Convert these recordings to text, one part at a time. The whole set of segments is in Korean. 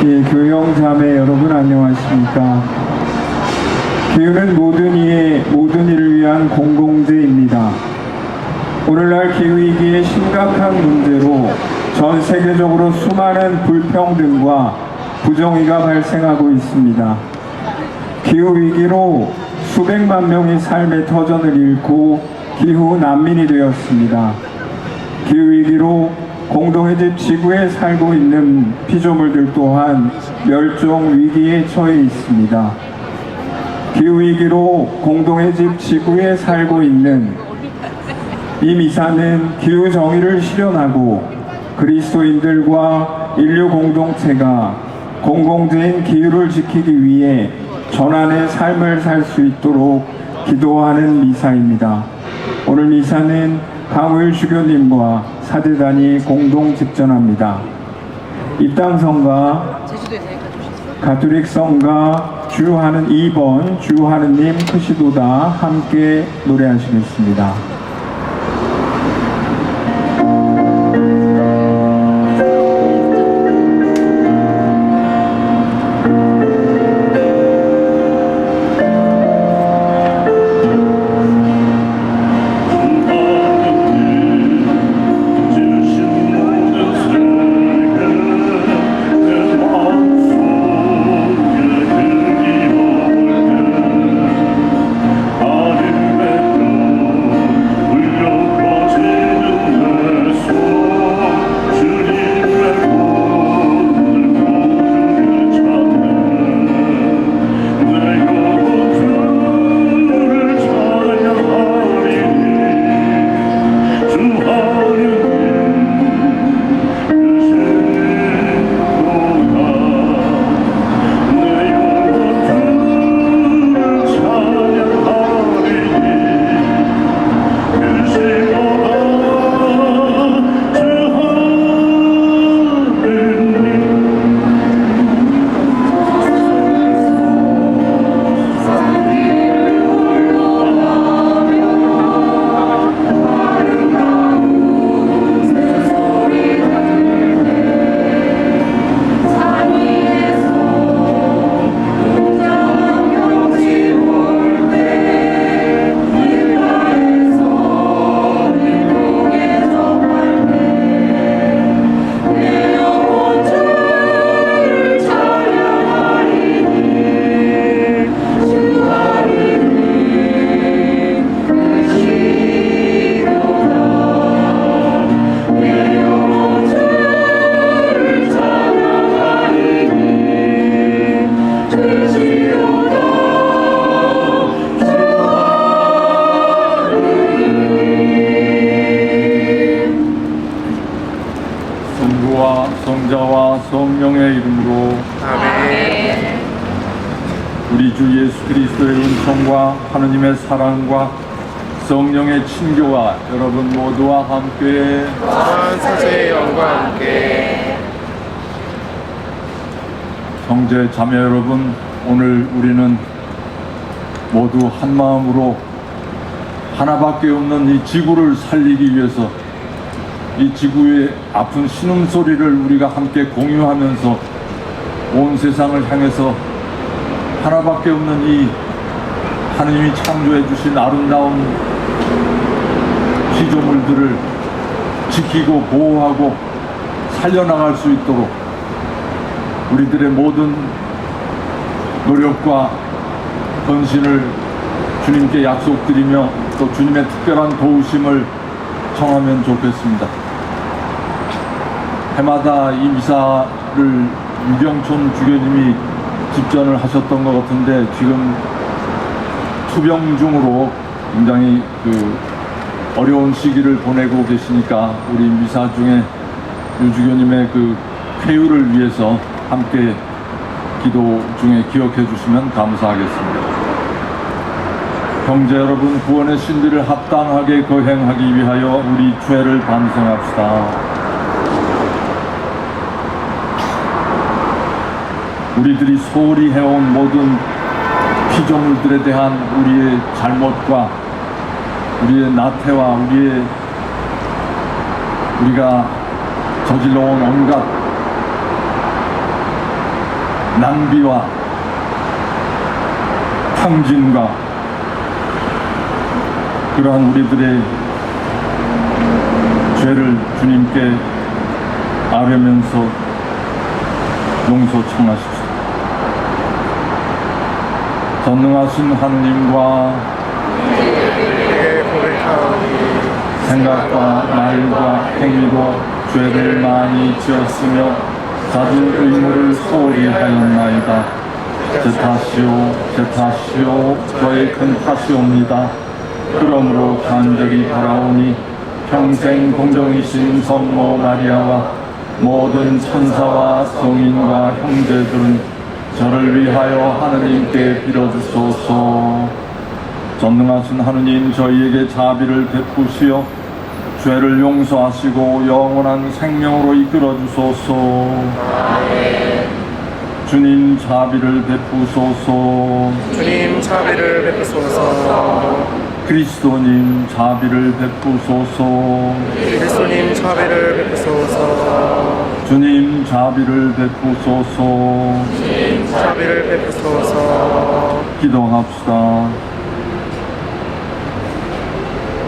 예, 교형 자매 여러분 안녕하십니까? 기후는 모든 이의 모든 일을 위한 공공재입니다. 오늘날 기후위기의 심각한 문제로 전 세계적으로 수많은 불평등과 부정의가 발생하고 있습니다. 기후위기로 수백만 명이 삶의 터전을 잃고 기후 난민이 되었습니다. 기후위기로 공동의 집 지구에 살고 있는 피조물들 또한 멸종 위기에 처해 있습니다. 기후위기로 공동의 집 지구에 살고 있는 이 미사는 기후정의를 실현하고 그리스도인들과 인류 공동체가 공공재인 기후를 지키기 위해 전환의 삶을 살 수 있도록 기도하는 미사입니다. 오늘 미사는 강우일 주교님과 사제단이 공동 집전합니다. 입당성가 가톨릭성가 주하는 2번 주하느님 크시도다 함께 노래하시겠습니다. 성자와 성령의 이름으로 아멘. 우리 주 예수 그리스도의 은총과 하느님의 사랑과 성령의 친교와 여러분 모두와 함께 또한 사제의 영과 함께. 형제 자매 여러분, 오늘 우리는 모두 한 마음으로 하나밖에 없는 이 지구를 살리기 위해서 이 지구의 아픈 신음소리를 우리가 함께 공유하면서 온 세상을 향해서 하나밖에 없는 이 하느님이 창조해 주신 아름다운 피조물들을 지키고 보호하고 살려나갈 수 있도록 우리들의 모든 노력과 헌신을 주님께 약속드리며 또 주님의 특별한 도우심을 청하면 좋겠습니다. 해마다 이 미사를 유경촌 주교님이 집전을 하셨던 것 같은데 지금 투병 중으로 굉장히 어려운 시기를 보내고 계시니까 우리 미사 중에 유 주교님의 쾌유를 위해서 함께 기도 중에 기억해 주시면 감사하겠습니다. 형제 여러분, 구원의 신들을 합당하게 거행하기 위하여 우리 죄를 반성합시다. 우리들이 소홀히 해온 모든 피조물들에 대한 우리의 잘못과 우리의 나태와 우리가 저질러온 온갖 낭비와 탕진과 그러한 우리들의 죄를 주님께 아뢰면서 용서 청하십시오. 전능하신 하느님과 내게 고백하오니 생각과 말과 행위로 죄를 많이 지었으며 잦은 의무를 소홀히 하였나이다. 제 탓이요 저의 큰 탓이옵니다. 그러므로 간절히 바라오니 평생 공정이신 성모 마리아와 모든 천사와 성인과 형제들은 저를 위하여 하느님께 빌어주소서. 전능하신 하느님, 저희에게 자비를 베푸시어 죄를 용서하시고 영원한 생명으로 이끌어 주소서. 주님, 자비를 베푸소서. 주님 자비를 베푸소서. 그리스도님, 자비를 베푸소서. 그리스도님 자비를 베푸소서. 주님, 자비를 베푸소서. 자비를 베푸소서. 기도합시다.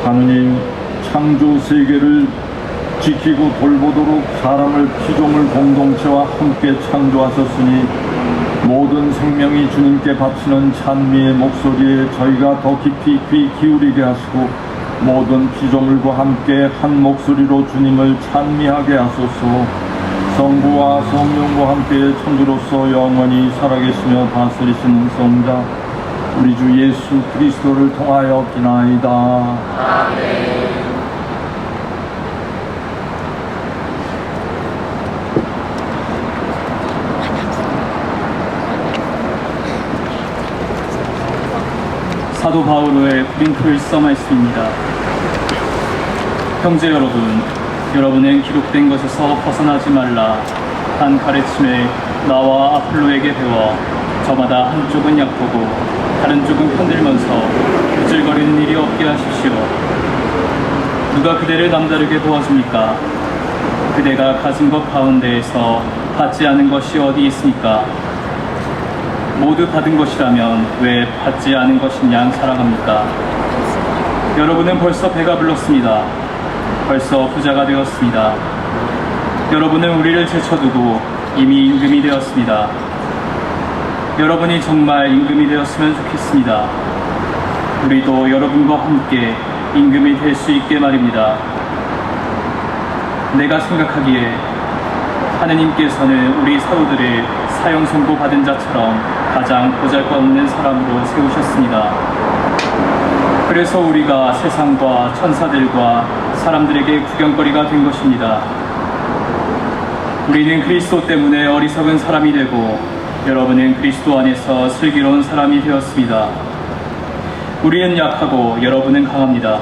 하느님, 창조 세계를 지키고 돌보도록 사람을 피조물 공동체와 함께 창조하셨으니 모든 생명이 주님께 바치는 찬미의 목소리에 저희가 더 깊이 귀 기울이게 하시고 모든 피조물과 함께 한 목소리로 주님을 찬미하게 하소서. 성부와 성령과 함께 천주로서 영원히 살아계시며 다스리시는 성자 우리 주 예수 그리스도를 통하여 기나이다. 아멘. 사도 바오로의 코린토 1서 말씀입니다. 형제 여러분, 여러분은 기록된 것에서 벗어나지 말라 한 가르침에 나와 아폴로에게 배워 저마다 한쪽은 약보고 다른 쪽은 편들면서 구질거리는 일이 없게 하십시오. 누가 그대를 남다르게 도와줍니까? 그대가 가진 것 가운데에서 받지 않은 것이 어디 있습니까? 모두 받은 것이라면 왜 받지 않은 것인 양 사랑합니까? 여러분은 벌써 배가 불렀습니다. 벌써 부자가 되었습니다. 여러분은 우리를 제쳐두고 이미 임금이 되었습니다. 여러분이 정말 임금이 되었으면 좋겠습니다. 우리도 여러분과 함께 임금이 될 수 있게 말입니다. 내가 생각하기에 하느님께서는 우리 사도들을 사형 선고 받은 자처럼 가장 보잘것없는 사람으로 세우셨습니다. 그래서 우리가 세상과 천사들과 사람들에게 구경거리가 된 것입니다. 우리는 그리스도 때문에 어리석은 사람이 되고 여러분은 그리스도 안에서 슬기로운 사람이 되었습니다. 우리는 약하고 여러분은 강합니다.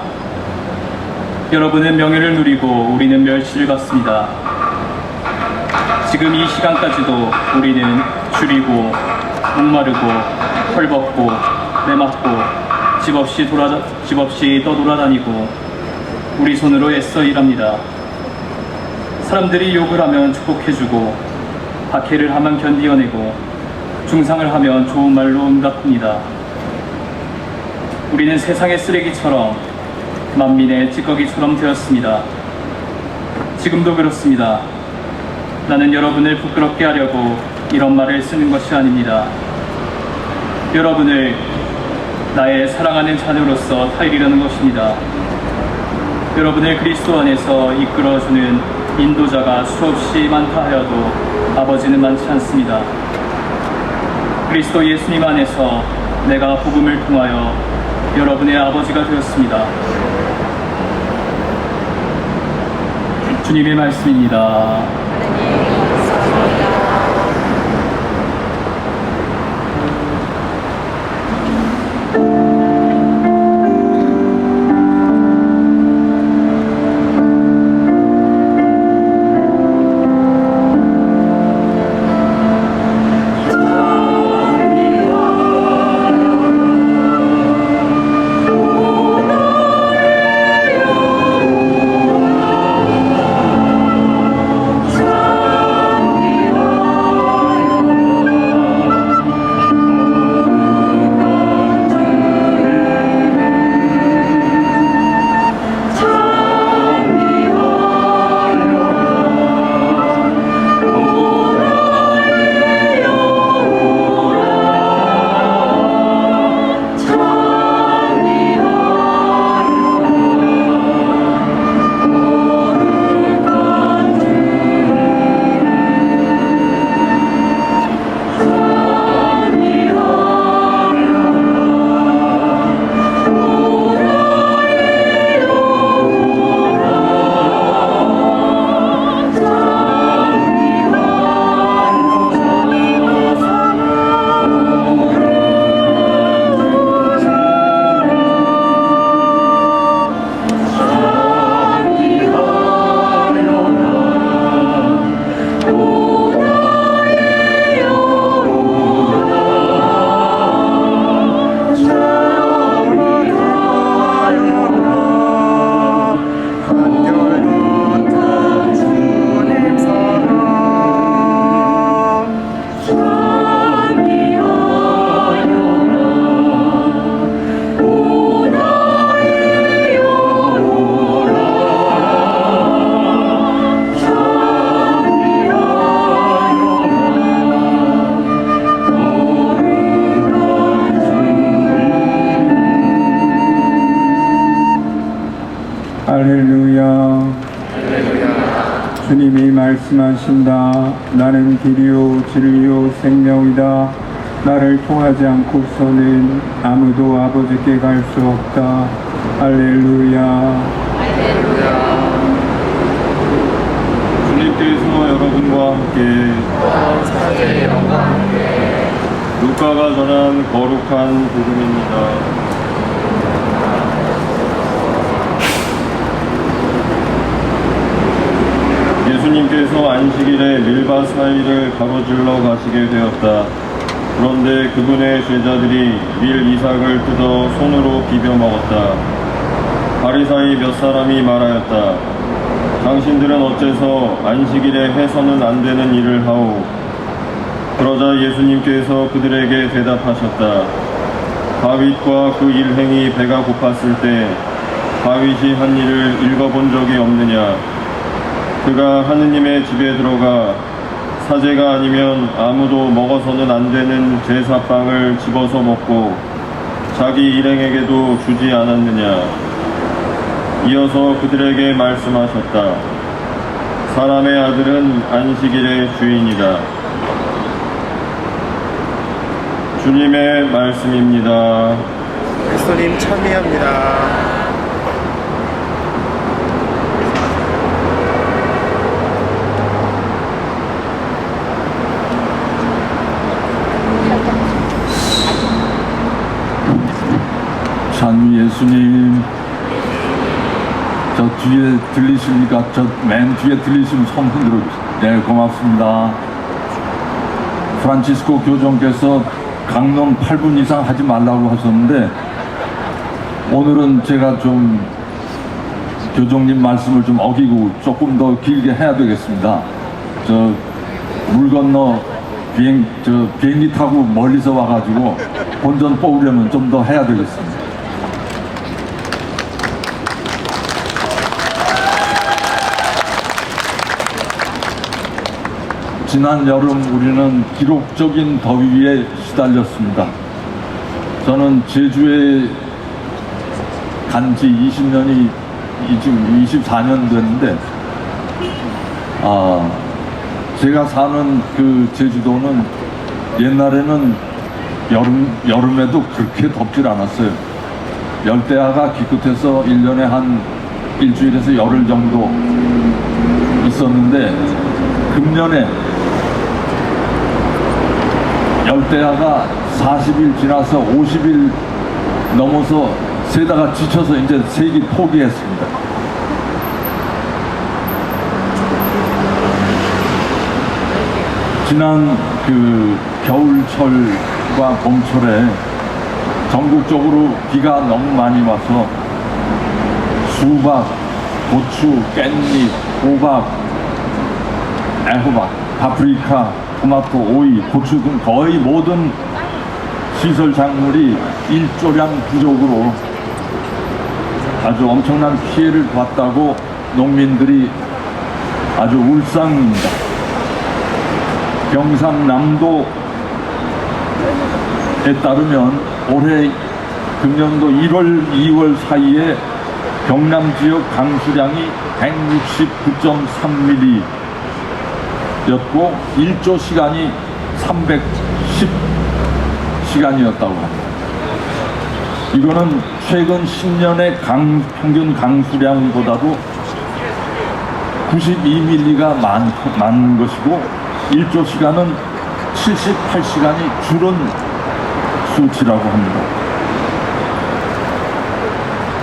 여러분은 명예를 누리고 우리는 멸시를 받습니다. 지금 이 시간까지도 우리는 줄이고 목마르고 헐벗고 매맞고 집 없이 떠돌아다니고 우리 손으로 애써 일합니다. 사람들이 욕을 하면 축복해주고 박해를 하면 견디어내고 중상을 하면 좋은 말로 응답합니다. 우리는 세상의 쓰레기처럼 만민의 찌꺼기처럼 되었습니다. 지금도 그렇습니다. 나는 여러분을 부끄럽게 하려고 이런 말을 쓰는 것이 아닙니다. 여러분을 나의 사랑하는 자녀로서 타일이라는 것입니다. 여러분을 그리스도 안에서 이끌어주는 인도자가 수없이 많다 하여도 아버지는 많지 않습니다. 그리스도 예수님 안에서 내가 복음을 통하여 여러분의 아버지가 되었습니다. 주님의 말씀입니다. 말씀하신다. 나는 길이요 진리요 생명이다. 나를 통하지 않고서는 아무도 아버지께 갈 수 없다. 할렐루야. 주님께서 여러분과 함께 루카가 전한 거룩한 복음입니다. 예수님께서 안식일에 밀밭 사이를 가로질러 가시게 되었다. 그런데 그분의 제자들이 밀 이삭을 뜯어 손으로 비벼 먹었다. 바리사이 몇 사람이 말하였다. 당신들은 어째서 안식일에 해서는 안 되는 일을 하오? 그러자 예수님께서 그들에게 대답하셨다. 다윗과 그 일행이 배가 고팠을 때 다윗이 한 일을 읽어본 적이 없느냐? 그가 하느님의 집에 들어가 사제가 아니면 아무도 먹어서는 안 되는 제사빵을 집어서 먹고 자기 일행에게도 주지 않았느냐? 이어서 그들에게 말씀하셨다. 사람의 아들은 안식일의 주인이다. 주님의 말씀입니다. 그리스도님 찬미합니다. 찬미 예수님, 저 뒤에 들리십니까? 저 맨 뒤에 들리시면 손 흔들어 주세요. 네, 고맙습니다. 프란치스코 교종께서 강론 8분 이상 하지 말라고 하셨는데 오늘은 제가 좀 교종님 말씀을 좀 어기고 조금 더 길게 해야 되겠습니다. 저 물 건너 비행기 타고 멀리서 와가지고 본전 뽑으려면 좀 더 해야 되겠습니다. 지난 여름 우리는 기록적인 더위에 시달렸습니다. 저는 제주에 간 지 20년이 지금 24년 됐는데 제가 사는 그 제주도는 옛날에는 여름에도 그렇게 덥질 않았어요. 열대야가 기껏해서 1년에 한 일주일에서 열흘 정도 있었는데 금년에 열대야가 40일 지나서 50일 넘어서 세다가 지쳐서 이제 세기 포기했습니다. 지난 그 겨울철과 봄철에 전국적으로 비가 너무 많이 와서 수박, 고추, 깻잎, 호박, 애호박, 파프리카, 토마토, 오이, 고추 등 거의 모든 시설 작물이 일조량 부족으로 아주 엄청난 피해를 봤다고 농민들이 아주 울상입니다. 경상남도에 따르면 올해 금년도 1월, 2월 사이에 경남 지역 강수량이 169.3mm 였고 1조 시간이 310시간이었다고 합니다. 이거는 최근 10년의 평균 강수량보다도 92mm가 많은 것이고 1조 시간은 78시간이 줄은 수치라고 합니다.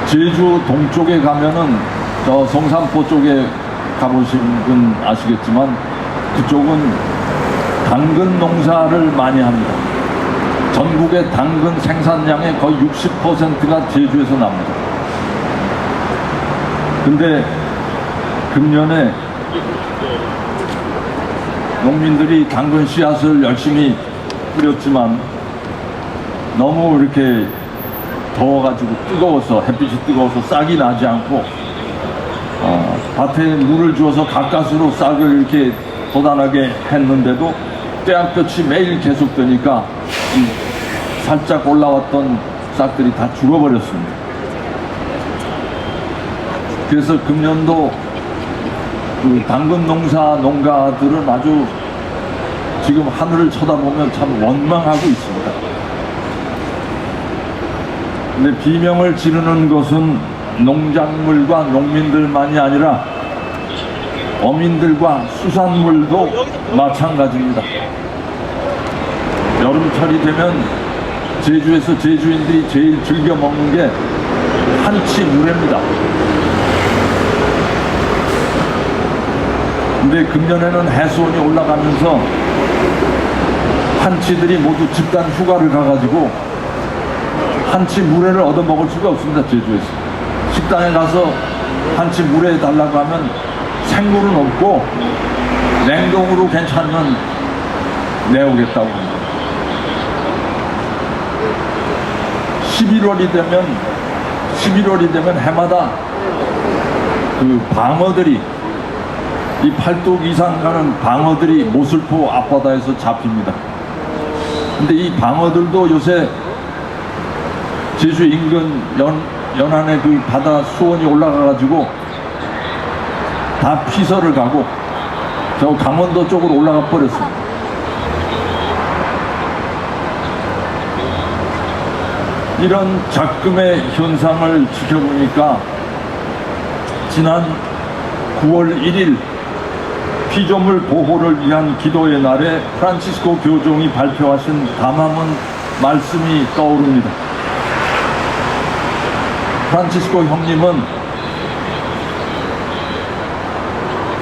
제주 동쪽에 가면은 저 성산포 쪽에 가보신 분 아시겠지만 그쪽은 당근 농사를 많이 합니다. 전국의 당근 생산량의 거의 60%가 제주에서 납니다. 근데 금년에 농민들이 당근 씨앗을 열심히 뿌렸지만 너무 이렇게 더워가지고 뜨거워서 햇빛이 뜨거워서 싹이 나지 않고 밭에 물을 주어서 가까스로 싹을 이렇게 돋아나게 했는데도 떼약볕이 매일 계속되니까 살짝 올라왔던 싹들이 다 죽어버렸습니다. 그래서 금년도 그 당근 농가들은 아주 지금 하늘을 쳐다보면 참 원망하고 있습니다. 근데 비명을 지르는 것은 농작물과 농민들만이 아니라 어민들과 수산물도 마찬가지입니다. 여름철이 되면 제주에서 제주인들이 제일 즐겨 먹는 게 한치 물회입니다. 근데 금년에는 해수온이 올라가면서 한치들이 모두 집단 휴가를 가가지고 한치 물회를 얻어 먹을 수가 없습니다. 제주에서 식당에 가서 한치 물회 달라고 하면 생물은 없고 냉동으로 괜찮으면 내오겠다고 합니다. 11월이 되면 해마다 그 방어들이 이 8도 이상 가는 방어들이 모슬포 앞바다에서 잡힙니다. 근데 이 방어들도 요새 제주 인근 연안의 그 바다 수온이 올라가가지고 다 피서를 가고 저 강원도 쪽으로 올라가 버렸습니다. 이런 작금의 현상을 지켜보니까 지난 9월 1일 피조물 보호를 위한 기도의 날에 프란치스코 교종이 발표하신 담화문 말씀이 떠오릅니다. 프란치스코 형님은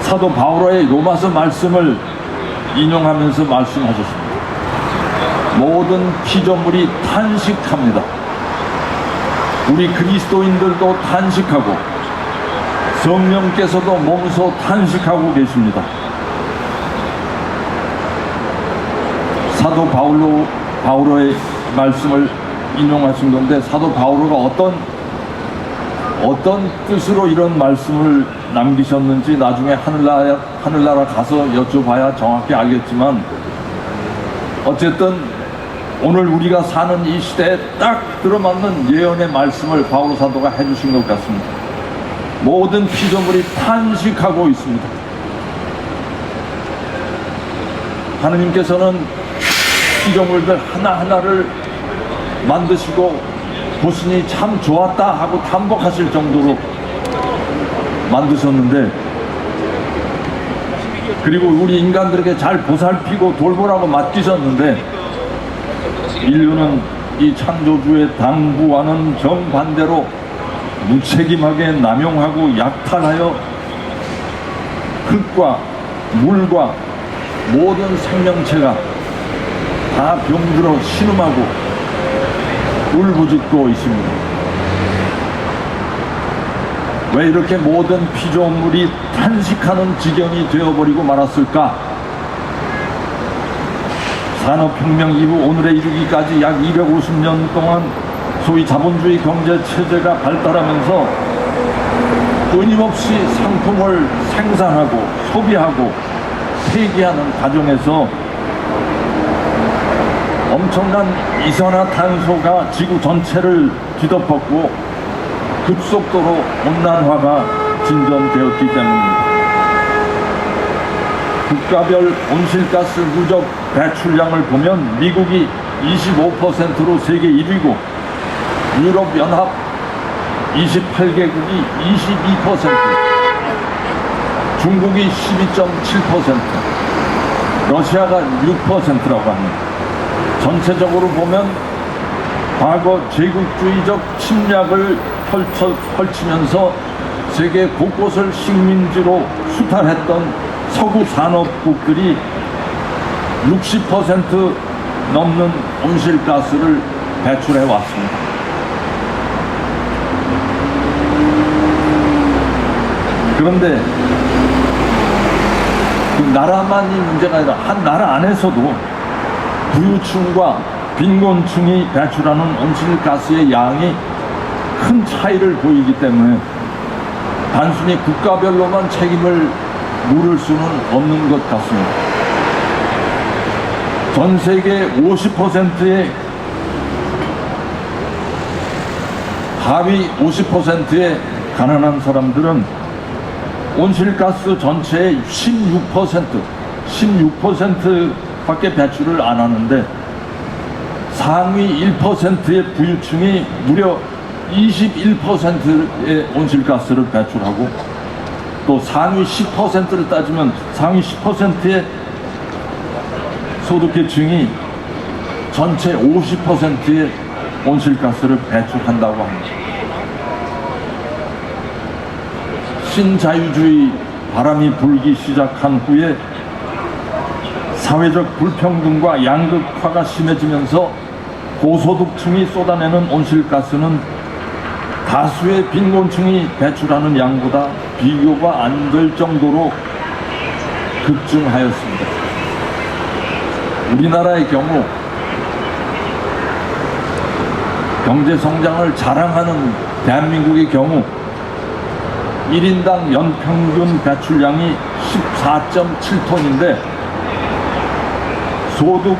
사도 바오로의 로마서 말씀을 인용하면서 말씀하셨습니다. 모든 피조물이 탄식합니다. 우리 그리스도인들도 탄식하고 성령께서도 몸소 탄식하고 계십니다. 사도 바오로의 말씀을 인용하신 건데, 사도 바오로가 어떤 뜻으로 이런 말씀을 남기셨는지 나중에 하늘나라 가서 여쭤봐야 정확히 알겠지만, 어쨌든 오늘 우리가 사는 이 시대에 딱 들어맞는 예언의 말씀을 바오로 사도가 해주신 것 같습니다. 모든 피조물이 탄식하고 있습니다. 하느님께서는 피조물들 하나하나를 만드시고 보시니 참 좋았다 하고 탐복하실 정도로 만드셨는데, 그리고 우리 인간들에게 잘 보살피고 돌보라고 맡기셨는데, 인류는 이 창조주의 당부와는 정반대로 무책임하게 남용하고 약탈하여 흙과 물과 모든 생명체가 다 병들어 신음하고 울부짖고 있습니다. 왜 이렇게 모든 피조물이 탄식하는 지경이 되어버리고 말았을까? 산업혁명 이후 오늘에 이르기까지 약 250년 동안 소위 자본주의 경제 체제가 발달하면서 끊임없이 상품을 생산하고 소비하고 폐기하는 과정에서 엄청난 이산화탄소가 지구 전체를 뒤덮었고 급속도로 온난화가 진전되었기 때문입니다. 국가별 온실가스 누적 배출량을 보면 미국이 25%로 세계 1위고 유럽연합 28개국이 22%, 중국이 12.7%, 러시아가 6%라고 합니다. 전체적으로 보면 과거 제국주의적 침략을 펼치면서 세계 곳곳을 식민지로 수탈했던 서구 산업국들이 60% 넘는 온실가스를 배출해 왔습니다. 그런데 그 나라만이 문제가 아니라 한 나라 안에서도 부유층과 빈곤층이 배출하는 온실가스의 양이 큰 차이를 보이기 때문에 단순히 국가별로만 책임을 물을 수는 없는 것 같습니다. 전 세계 50%의 하위 50%의 가난한 사람들은 온실가스 전체의 16%밖에 배출을 안 하는데 상위 1%의 부유층이 무려 21%의 온실가스를 배출하고 또 상위 10%를 따지면 상위 10%의 소득계층이 전체 50%의 온실가스를 배출한다고 합니다. 신자유주의 바람이 불기 시작한 후에 사회적 불평등과 양극화가 심해지면서 고소득층이 쏟아내는 온실가스는 다수의 빈곤층이 배출하는 양보다 비교가 안 될 정도로 급증하였습니다. 우리나라의 경우 경제 성장을 자랑하는 대한민국의 경우 1인당 연평균 배출량이 14.7톤인데 소득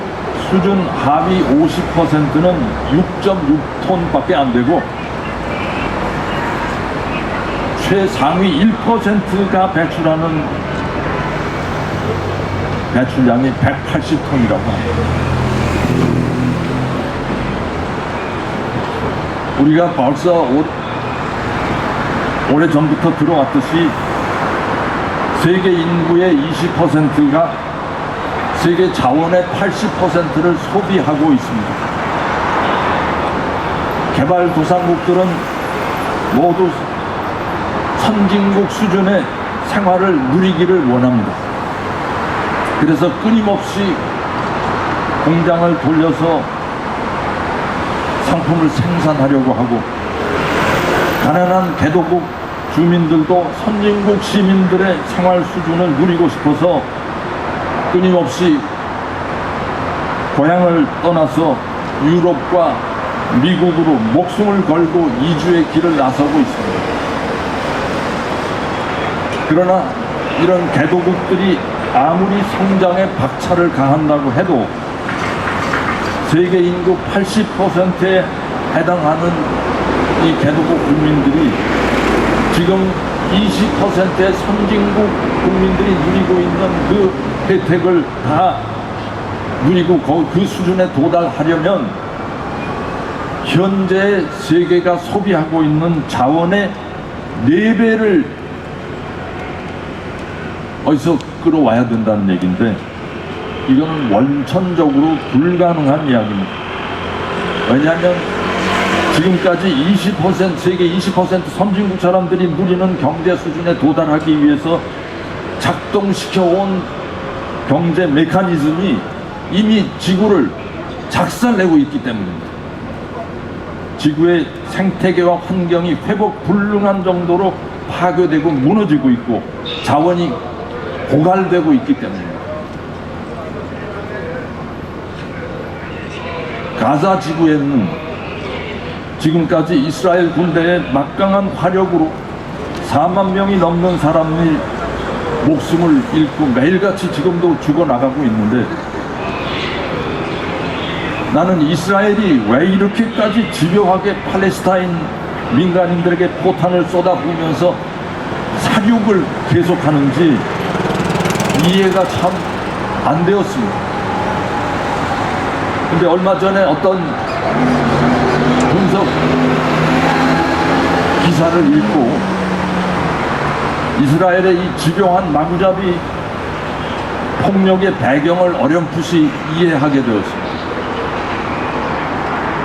수준 하위 50%는 6.6톤밖에 안 되고 최상위 1%가 배출하는 배출량이 180톤이라고 합니다. 우리가 벌써 오래전부터 들어왔듯이 세계 인구의 20%가 세계 자원의 80%를 소비하고 있습니다. 개발도상국들은 모두 선진국 수준의 생활을 누리기를 원합니다. 그래서 끊임없이 공장을 돌려서 상품을 생산하려고 하고 가난한 개도국 주민들도 선진국 시민들의 생활 수준을 누리고 싶어서 끊임없이 고향을 떠나서 유럽과 미국으로 목숨을 걸고 이주의 길을 나서고 있습니다. 그러나 이런 개도국들이 아무리 성장에 박차를 가한다고 해도 세계 인구 80%에 해당하는 이 개도국 국민들이 지금 20%의 선진국 국민들이 누리고 있는 그 혜택을 다 누리고 그 수준에 도달하려면 현재 세계가 소비하고 있는 자원의 4배를 어디서 끌어와야 된다는 얘기인데 이건 원천적으로 불가능한 이야기입니다. 왜냐하면 지금까지 20% 세계 20% 선진국 사람들이 누리는 경제 수준에 도달하기 위해서 작동시켜온 경제 메커니즘이 이미 지구를 작살내고 있기 때문입니다. 지구의 생태계와 환경이 회복 불능한 정도로 파괴되고 무너지고 있고 자원이 고갈되고 있기 때문입니다. 가자 지구에는 지금까지 이스라엘 군대의 막강한 화력으로 4만 명이 넘는 사람이 목숨을 잃고 매일같이 지금도 죽어나가고 있는데 나는 이스라엘이 왜 이렇게까지 집요하게 팔레스타인 민간인들에게 포탄을 쏟아부으면서 사륙을 계속하는지 이해가 참 안 되었습니다. 근데 얼마 전에 어떤 분석 기사를 읽고 이스라엘의 이 집요한 마구잡이 폭력의 배경을 어렴풋이 이해하게 되었습니다.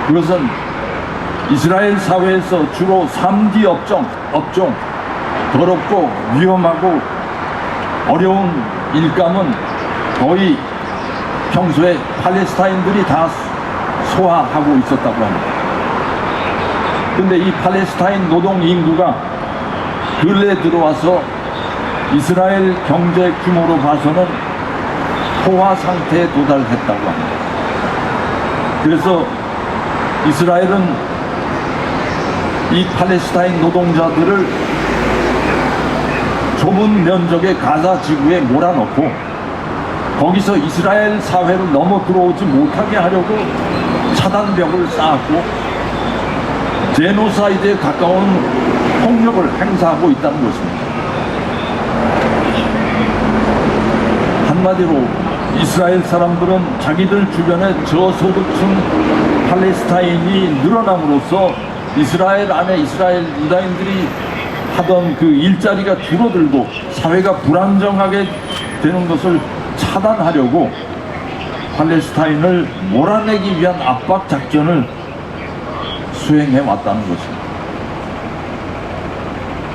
그것은 이스라엘 사회에서 주로 3D 업종, 더럽고 위험하고 어려운 일감은 거의 평소에 팔레스타인들이 다 소화하고 있었다고 합니다. 근데 이 팔레스타인 노동 인구가 근래 들어와서 이스라엘 경제 규모로 봐서는 포화 상태에 도달했다고 합니다. 그래서 이스라엘은 이 팔레스타인 노동자들을 좁은 면적의 가자 지구에 몰아넣고 거기서 이스라엘 사회로 넘어 들어오지 못하게 하려고 차단벽을 쌓았고 제노사이드에 가까운 폭력을 행사하고 있다는 것입니다. 한마디로 이스라엘 사람들은 자기들 주변에 저소득층 팔레스타인이 늘어남으로써 이스라엘 안에 이스라엘 유다인들이 하던 그 일자리가 줄어들고 사회가 불안정하게 되는 것을 차단하려고 팔레스타인을 몰아내기 위한 압박 작전을 수행해 왔다는 것입니다.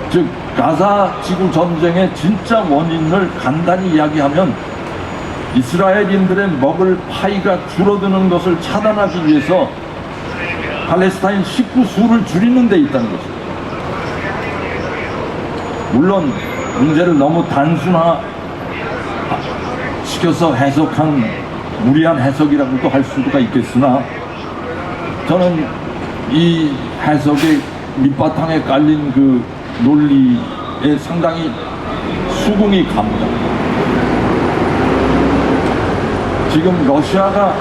즉 가자 지구 전쟁의 진짜 원인을 간단히 이야기하면 이스라엘인들의 먹을 파이가 줄어드는 것을 차단하기 위해서 팔레스타인 식구 수를 줄이는 데 있다는 것입니다. 물론 문제를 너무 단순화시켜서 해석한 무리한 해석이라고도 할 수가 있겠으나 저는 이 해석의 밑바탕에 깔린 그 논리에 상당히 수긍이 갑니다. 지금 러시아가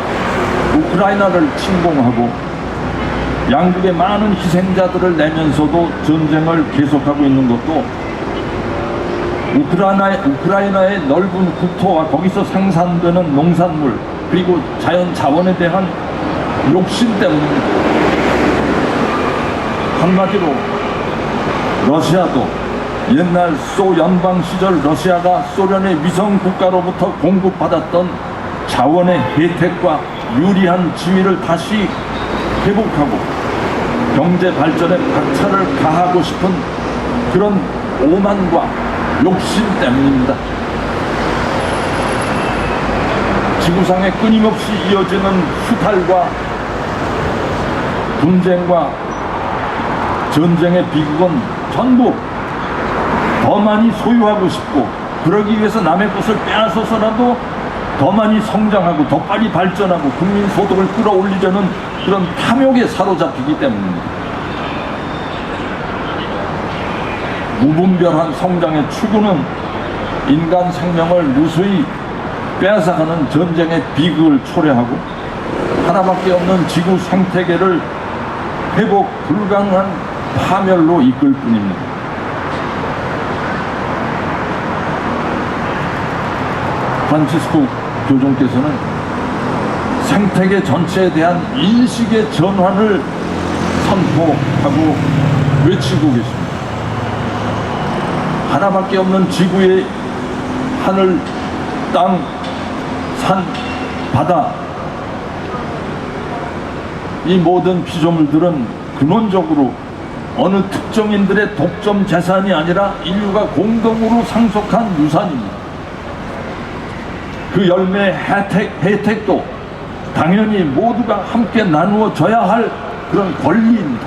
우크라이나를 침공하고 양국의 많은 희생자들을 내면서도 전쟁을 계속하고 있는 것도 우크라이나의 넓은 국토와 거기서 생산되는 농산물 그리고 자연 자원에 대한 욕심 때문입니다. 한마디로 러시아도 옛날 소연방 시절 러시아가 소련의 위성 국가로부터 공급받았던 자원의 혜택과 유리한 지위를 다시 회복하고 경제 발전에 박차를 가하고 싶은 그런 오만과 욕심 때문입니다. 지구상에 끊임없이 이어지는 수탈과 분쟁과 전쟁의 비극은 전부 더 많이 소유하고 싶고 그러기 위해서 남의 것을 빼앗아서라도 더 많이 성장하고 더 빨리 발전하고 국민 소득을 끌어올리려는 그런 탐욕에 사로잡히기 때문입니다. 무분별한 성장의 추구는 인간 생명을 무수히 빼앗아가는 전쟁의 비극을 초래하고 하나밖에 없는 지구 생태계를 회복 불가능한 파멸로 이끌 뿐입니다. 프란치스코 교종께서는 생태계 전체에 대한 인식의 전환을 선포하고 외치고 계십니다. 하나밖에 없는 지구의 하늘, 땅, 산, 바다 이 모든 피조물들은 근원적으로 어느 특정인들의 독점 재산이 아니라 인류가 공동으로 상속한 유산입니다. 그 열매의 혜택도 당연히 모두가 함께 나누어져야 할 그런 권리입니다.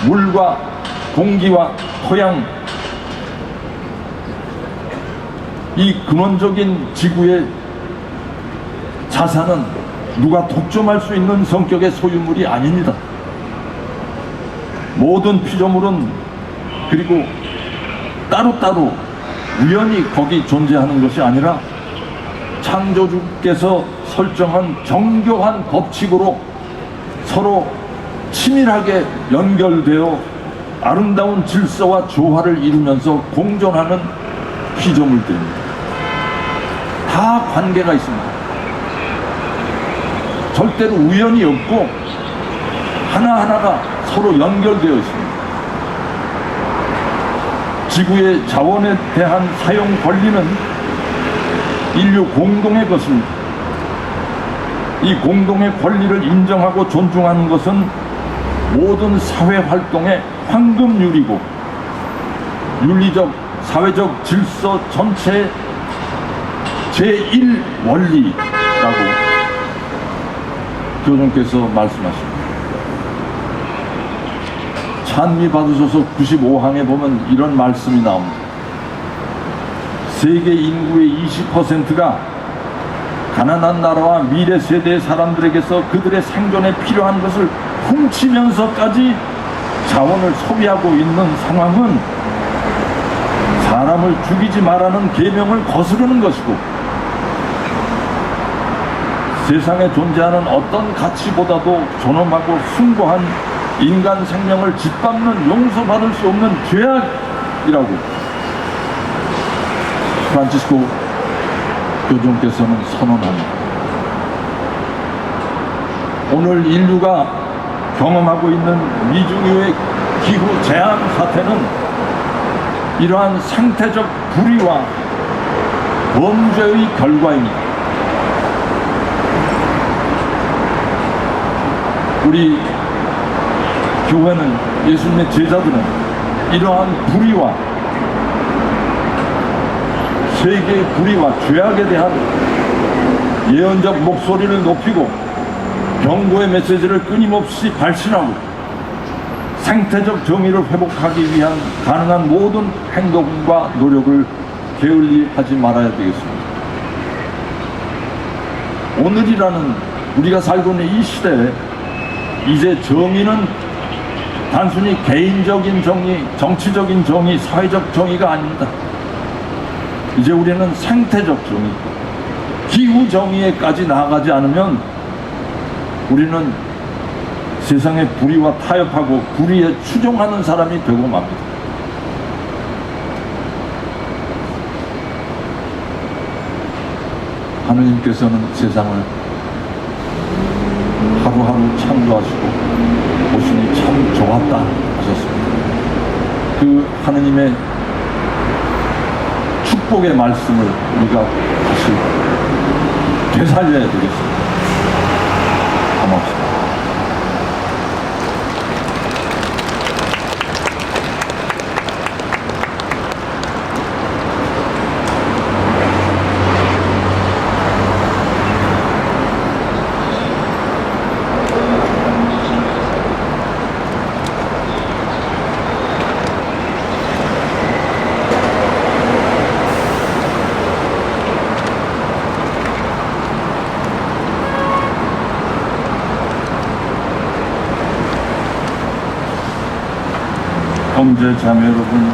물과 공기와 토양, 이 근원적인 지구의 자산은 누가 독점할 수 있는 성격의 소유물이 아닙니다. 모든 피조물은 그리고 따로따로 우연히 거기 존재하는 것이 아니라 창조주께서 설정한 정교한 법칙으로 서로 치밀하게 연결되어 아름다운 질서와 조화를 이루면서 공존하는 피조물들입니다. 다 관계가 있습니다. 절대로 우연이 없고 하나하나가 서로 연결되어 있습니다. 지구의 자원에 대한 사용 권리는 인류 공동의 것입니다. 이 공동의 권리를 인정하고 존중하는 것은 모든 사회 활동의 황금률이고 윤리적, 사회적 질서 전체의 제1 원리라고 교종께서 말씀하십니다. 찬미 받으소서 95항에 보면 이런 말씀이 나옵니다. 세계 인구의 20%가 가난한 나라와 미래 세대의 사람들에게서 그들의 생존에 필요한 것을 훔치면서까지 자원을 소비하고 있는 상황은 사람을 죽이지 말라는 계명을 거스르는 것이고 세상에 존재하는 어떤 가치보다도 존엄하고 숭고한 인간 생명을 짓밟는 용서받을 수 없는 죄악이라고 프란치스코 교종께서는 선언합니다. 오늘 인류가 경험하고 있는 미중유의 기후 재앙 사태는 이러한 생태적 불의와 범죄의 결과입니다. 우리 교회는, 예수님의 제자들은 이러한 불의와 세계의 불의와 죄악에 대한 예언적 목소리를 높이고 경고의 메시지를 끊임없이 발신하고 생태적 정의를 회복하기 위한 가능한 모든 행동과 노력을 게을리하지 말아야 되겠습니다. 오늘이라는 우리가 살고 있는 이 시대에 이제 정의는 단순히 개인적인 정의, 정치적인 정의, 사회적 정의가 아닙니다. 이제 우리는 생태적 정의, 기후 정의에까지 나아가지 않으면 우리는 세상의 불의와 타협하고 불의에 추종하는 사람이 되고 맙니다. 하느님께서는 세상을 하루하루 창조하시고 보시니 참 좋았다 하셨습니다. 그 하느님의 축복의 말씀을 우리가 다시 되살려야 되겠습니다. 고맙습니다. 형제 자매 여러분,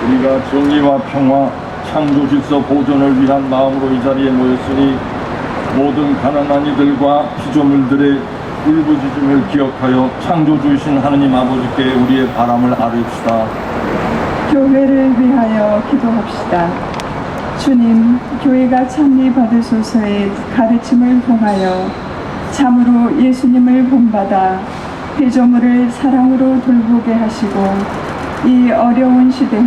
우리가 정의와 평화, 창조 질서 보존을 위한 마음으로 이 자리에 모였으니 모든 가난한 이들과 피조물들의 울부짖음을 기억하여 창조주이신 하느님 아버지께 우리의 바람을 아뢰읍시다. 교회를 위하여 기도합시다. 주님, 교회가 창립받으소서의 가르침을 통하여 참으로 예수님을 본받아 피조물을 사랑으로 돌보게 하시고 이 어려운 시대에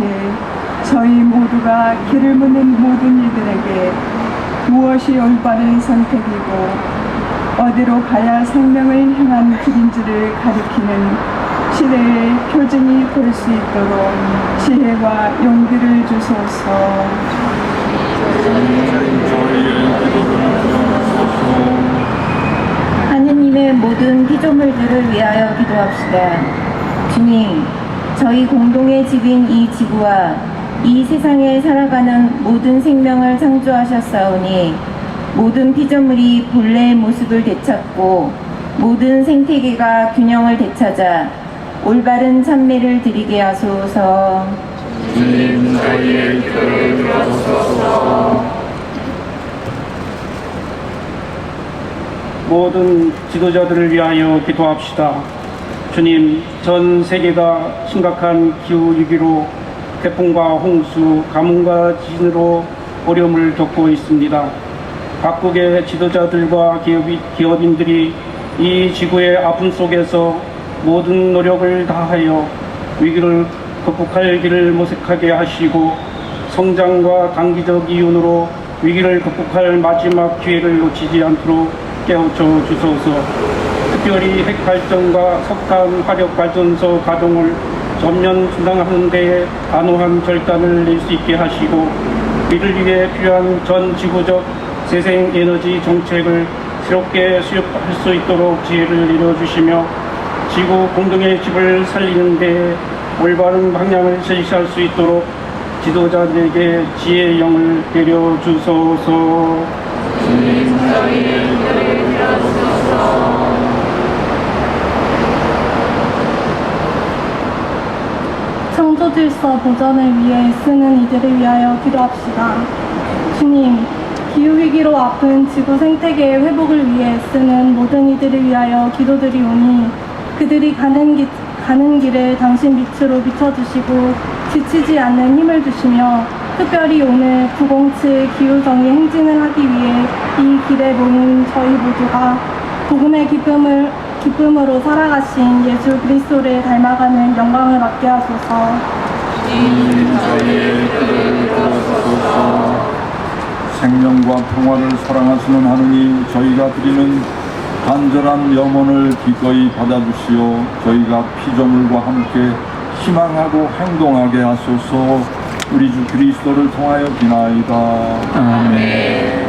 저희 모두가 길을 묻는 모든 이들에게 무엇이 올바른 선택이고 어디로 가야 생명을 향한 길인지를 가리키는 시대의 표징이 될 수 있도록 지혜와 용기를 주소서. 하느님의 모든 피조물들을 위하여 기도합시다. 주님, 저희 공동의 집인 이 지구와 이 세상에 살아가는 모든 생명을 창조하셨사오니 모든 피조물이 본래의 모습을 되찾고 모든 생태계가 균형을 되찾아 올바른 찬미를 드리게 하소서. 주님, 저희의 기도를 들어주소서. 모든 지도자들을 위하여 기도합시다. 주님, 전 세계가 심각한 기후위기로 태풍과 홍수, 가뭄과 지진으로 어려움을 겪고 있습니다. 각국의 지도자들과 기업인들이 이 지구의 아픔 속에서 모든 노력을 다하여 위기를 극복할 길을 모색하게 하시고 성장과 단기적 이윤으로 위기를 극복할 마지막 기회를 놓치지 않도록 깨우쳐 주소서. 특별히 핵발전과 석탄 화력발전소 가동을 전면 중단하는 데에 단호한 결단을 낼 수 있게 하시고 이를 위해 필요한 전 지구적 재생에너지 정책을 새롭게 수립할 수 있도록 지혜를 내려주시며 지구 공동의 집을 살리는 데 올바른 방향을 제시할 수 있도록 지도자들에게 지혜의 영을 내려주소서. 주님, 저희의 기도를 들어주소서. 창조 질서 보전을 위해 쓰는 이들을 위하여 기도합시다. 주님, 기후위기로 아픈 지구 생태계의 회복을 위해 쓰는 모든 이들을 위하여 기도드리오니 그들이 가는 길에 당신 빛으로 비춰주시고 지치지 않는 힘을 주시며 특별히 오늘 907 기후정의 행진을 하기 위해 이 길에 모인 저희 모두가 복음의 기쁨으로 살아가신 예수 그리스도를 닮아가는 영광을 얻게 하소서. 저희의 기도를 들어주소서. 생명과 평화를 사랑하시는 하느님, 저희가 드리는 간절한 염원을 기꺼이 받아주시어 저희가 피조물과 함께 희망하고 행동하게 하소서. 우리 주 그리스도를 통하여 비나이다. 아멘.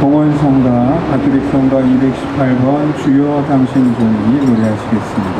봉헌성가 가톨릭 성가 218번 주여 당신 종이 노래하시겠습니다.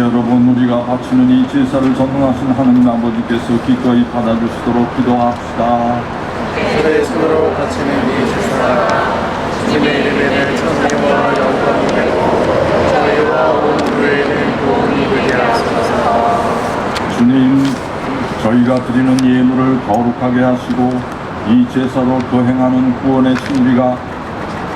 여러분, 우리가 바치는 이 제사를 전능하신 하느님 아버지께서 기꺼이 받아주시도록 기도합시다. 그의 손으로 바치는 이 제사 주님의 이름에는 천리와 영광이 되고 저희와 온 교회는 도움이 되게 하소서. 주님, 저희가 드리는 예물을 거룩하게 하시고 이 제사로 거행하는 구원의 신비가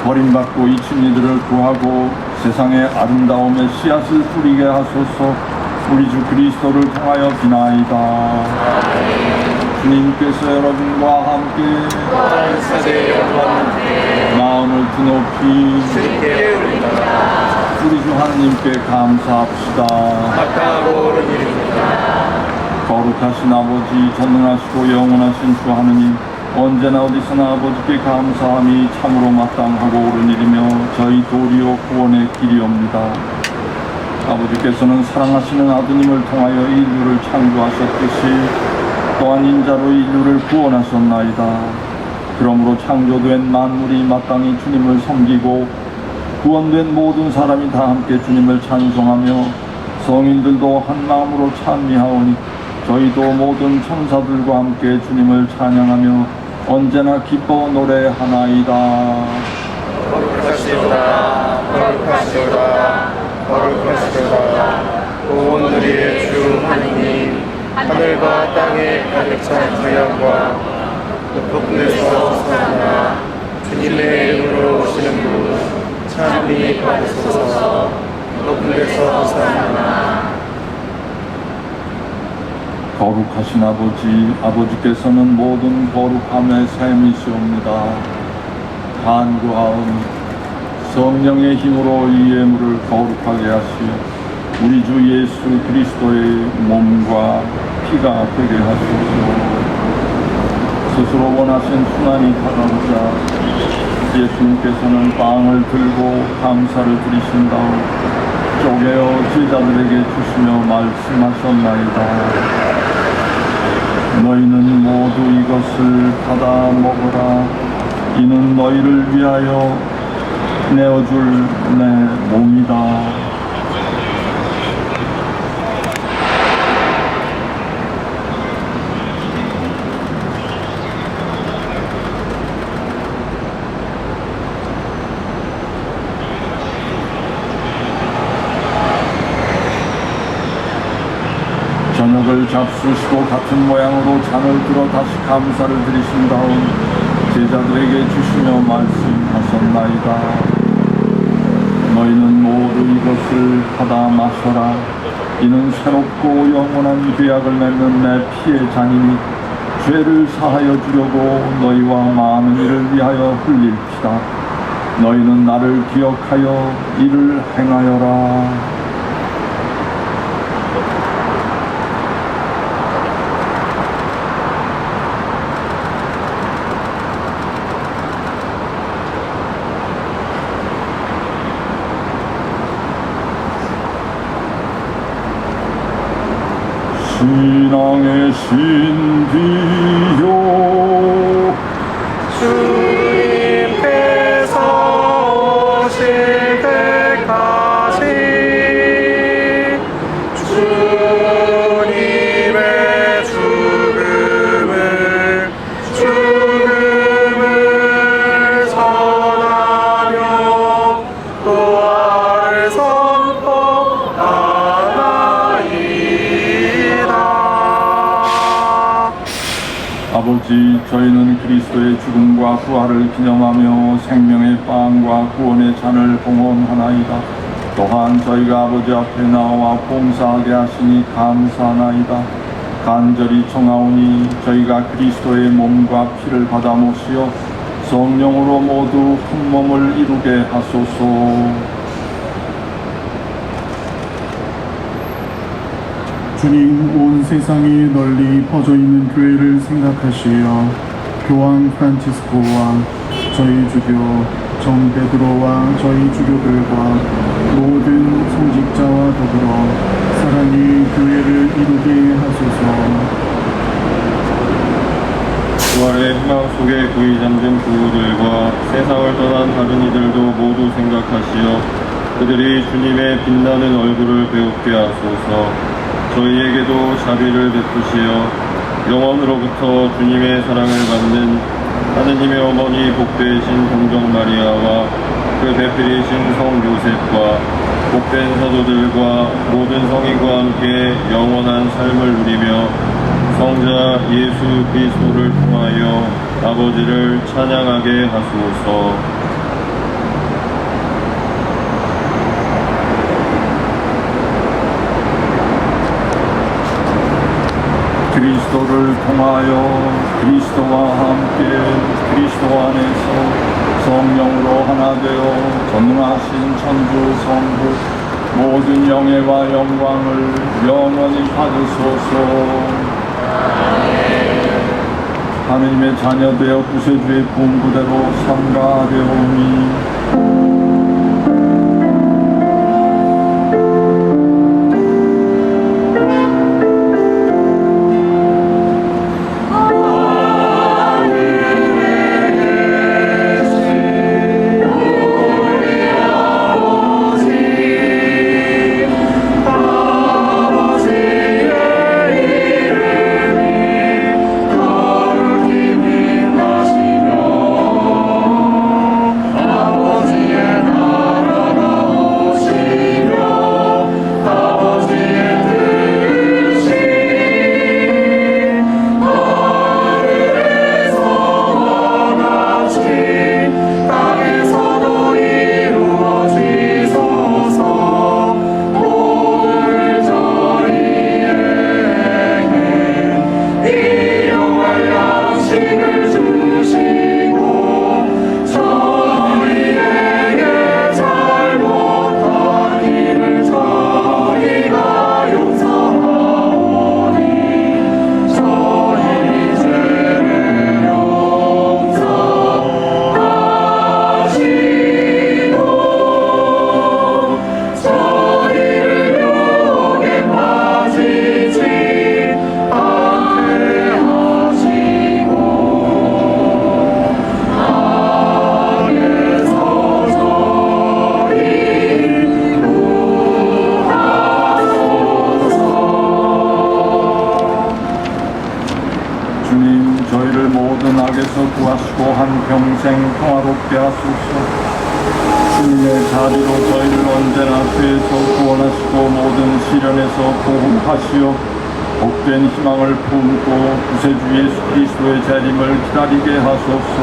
버림받고 잊힌 이들을 구하고 세상의 아름다움의 씨앗을 뿌리게 하소서. 우리 주 그리스도를 통하여 비나이다. 주님께서 여러분과 함께 마음을 드높이 우리 주 하느님께 감사합시다. 거룩하신 아버지, 전능하시고 영원하신 주 하느님, 언제나 어디서나 아버지께 감사함이 참으로 마땅하고 옳은 일이며 저희 도리어 구원의 길이옵니다. 아버지께서는 사랑하시는 아드님을 통하여 인류를 창조하셨듯이 또한 인자로 인류를 구원하셨나이다. 그러므로 창조된 만물이 마땅히 주님을 섬기고 구원된 모든 사람이 다 함께 주님을 찬송하며 성인들도 한 마음으로 찬미하오니 저희도 모든 천사들과 함께 주님을 찬양하며 언제나 기뻐 노래하나이다. 거룩하시도다, 거룩하시도다, 거룩하시도다. 구원들의 주 하느님, 하늘과 땅에 가득 찬 주양과 높은 데서 호산나 주님의 이름으로 오시는 분 찬미 받으소서. 높은 데서 호산나. 거룩하신 아버지, 아버지께서는 모든 거룩함의 샘이시옵니다. 간구하오니 성령의 힘으로 이 예물을 거룩하게 하시어 우리 주 예수 그리스도의 몸과 피가 되게 하소서. 스스로 원하신 순환이 다가오자 예수님께서는 빵을 들고 감사를 드리신 다음 쪼개어 제자들에게 주시며 말씀하셨나이다. 너희는 모두 이것을 받아 먹어라. 이는 너희를 위하여 내어줄 내 몸이다. 떡을 잡수시고 같은 모양으로 잔을 들어 다시 감사를 드리신 다음 제자들에게 주시며 말씀하셨나이다. 너희는 모두 이것을 받아 마셔라. 이는 새롭고 영원한 계약을 맺는 내 피의 잔이니 죄를 사하여 주려고 너희와 많은 이를 위하여 흘릴 피다. 너희는 나를 기억하여 이를 행하여라. 신앙의 신비요 주님께서 오실 때까지 주님의 죽음을 전하며 부활을 선포하나이다. 아버지, 저희는 그리스도의 죽음과 부활을 기념하며 생명의 빵과 구원의 잔을 봉헌하나이다. 또한 저희가 아버지 앞에 나와 봉사하게 하시니 감사하나이다. 간절히 청하오니 저희가 그리스도의 몸과 피를 받아 모시어 성령으로 모두 한 몸을 이루게 하소서. 주님, 온 세상에 널리 퍼져 있는 교회를 생각하시어 교황 프란치스코와 저희 주교 정 베드로와 저희 주교들과 모든 성직자와 더불어 사랑의 교회를 이루게 하소서. 부활의 희망 속에 고이 잠든 부부들과 세상을 떠난 다른 이들도 모두 생각하시어 그들이 주님의 빛나는 얼굴을 배우게 하소서. 저희에게도 자비를 베푸시어 영원으로부터 주님의 사랑을 받는 하느님의 어머니 복되신 동정 마리아와 그 배필이신 성 요셉과 복된 사도들과 모든 성인과 함께 영원한 삶을 누리며 성자 예수 그리스도를 통하여 아버지를 찬양하게 하소서. 그리스도를 통하여 그리스도와 함께 그리스도 안에서 성령으로 하나 되어 전능하신 천주 성부 모든 영예와 영광을 영원히 받으소서. 하느님의 자녀되어 구세주의 분부대로 삼가되오니 구하시고 한평생 평화롭게 하소서. 주님의 자비로 저희를 언제나 죄에서 구원하시고 모든 시련에서 보호하시어 복된 희망을 품고 구세주 예수 그리스도의 재림을 기다리게 하소서.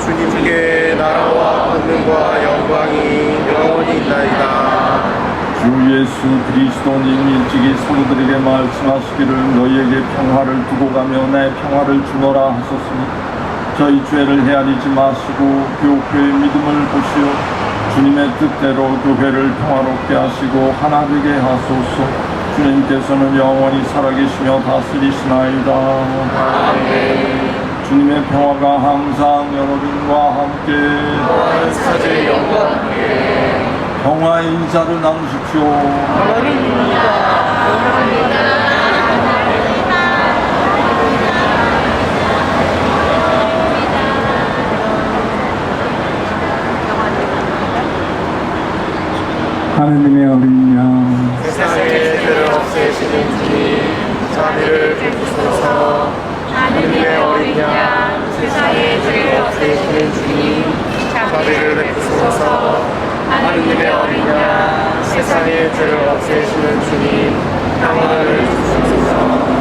주님께 나라와 권능과 영광이 영원히 있나이다. 주 예수 그리스도님 일찍이 성도들에게 말씀하시기를 너희에게 평화를 두고 가며 내 평화를 주노라 하셨으니 저희 죄를 헤아리지 마시고 교회의 믿음을 보시어 주님의 뜻대로 교회를 평화롭게 하시고 하나 되게 하소서. 주님께서는 영원히 살아계시며 다스리시나이다. 아멘. 주님의 평화가 항상 여러분과 함께 또한 사제의 영광과 함께 평화의 인사를 나누십시오. 하느님의 어린 양 세상의 죄를 없애시는 주님, 자비를 베푸소서. 하느님의 어린 양, 세상의 죄를 없애시는 주님, 자비를 베푸소서. 하느님의 어린 양, 세상의 죄를 없애시는 주님, 평화를 주소서.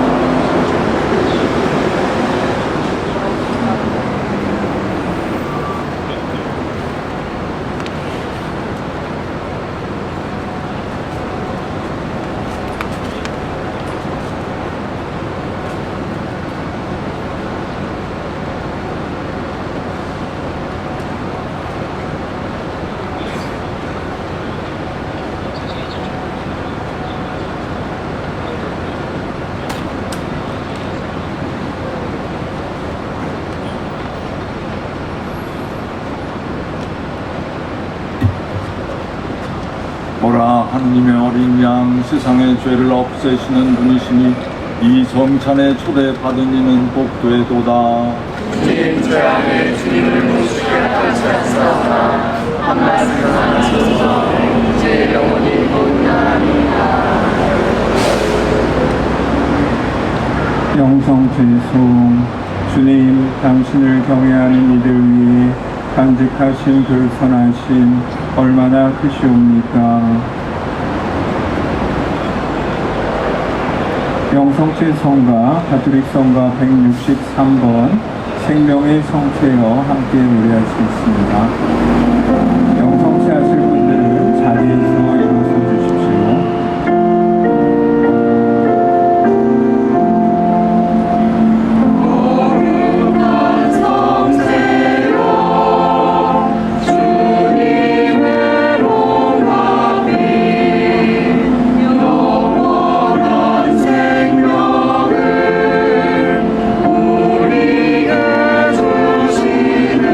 보라, 하느님의 어린 양, 세상의 죄를 없애시는 분이시니 이 성찬에 초대받은 이는 복되도다. 주님 죄 안에 주님을 모시게 하시옵소서. 한 말씀만 하소서. 이제 영원히 복나니이다. 영성 제송 주님 당신을 경외하는 이들 위해 간직하신 그 선하심 얼마나 크시옵니까. 영성체 성가 가톨릭 성가 163번 생명의 성체여 함께 노래하시겠습니다. 영성체 하실 분들은 자리에서 일어서 주십시오. 우리가 주시네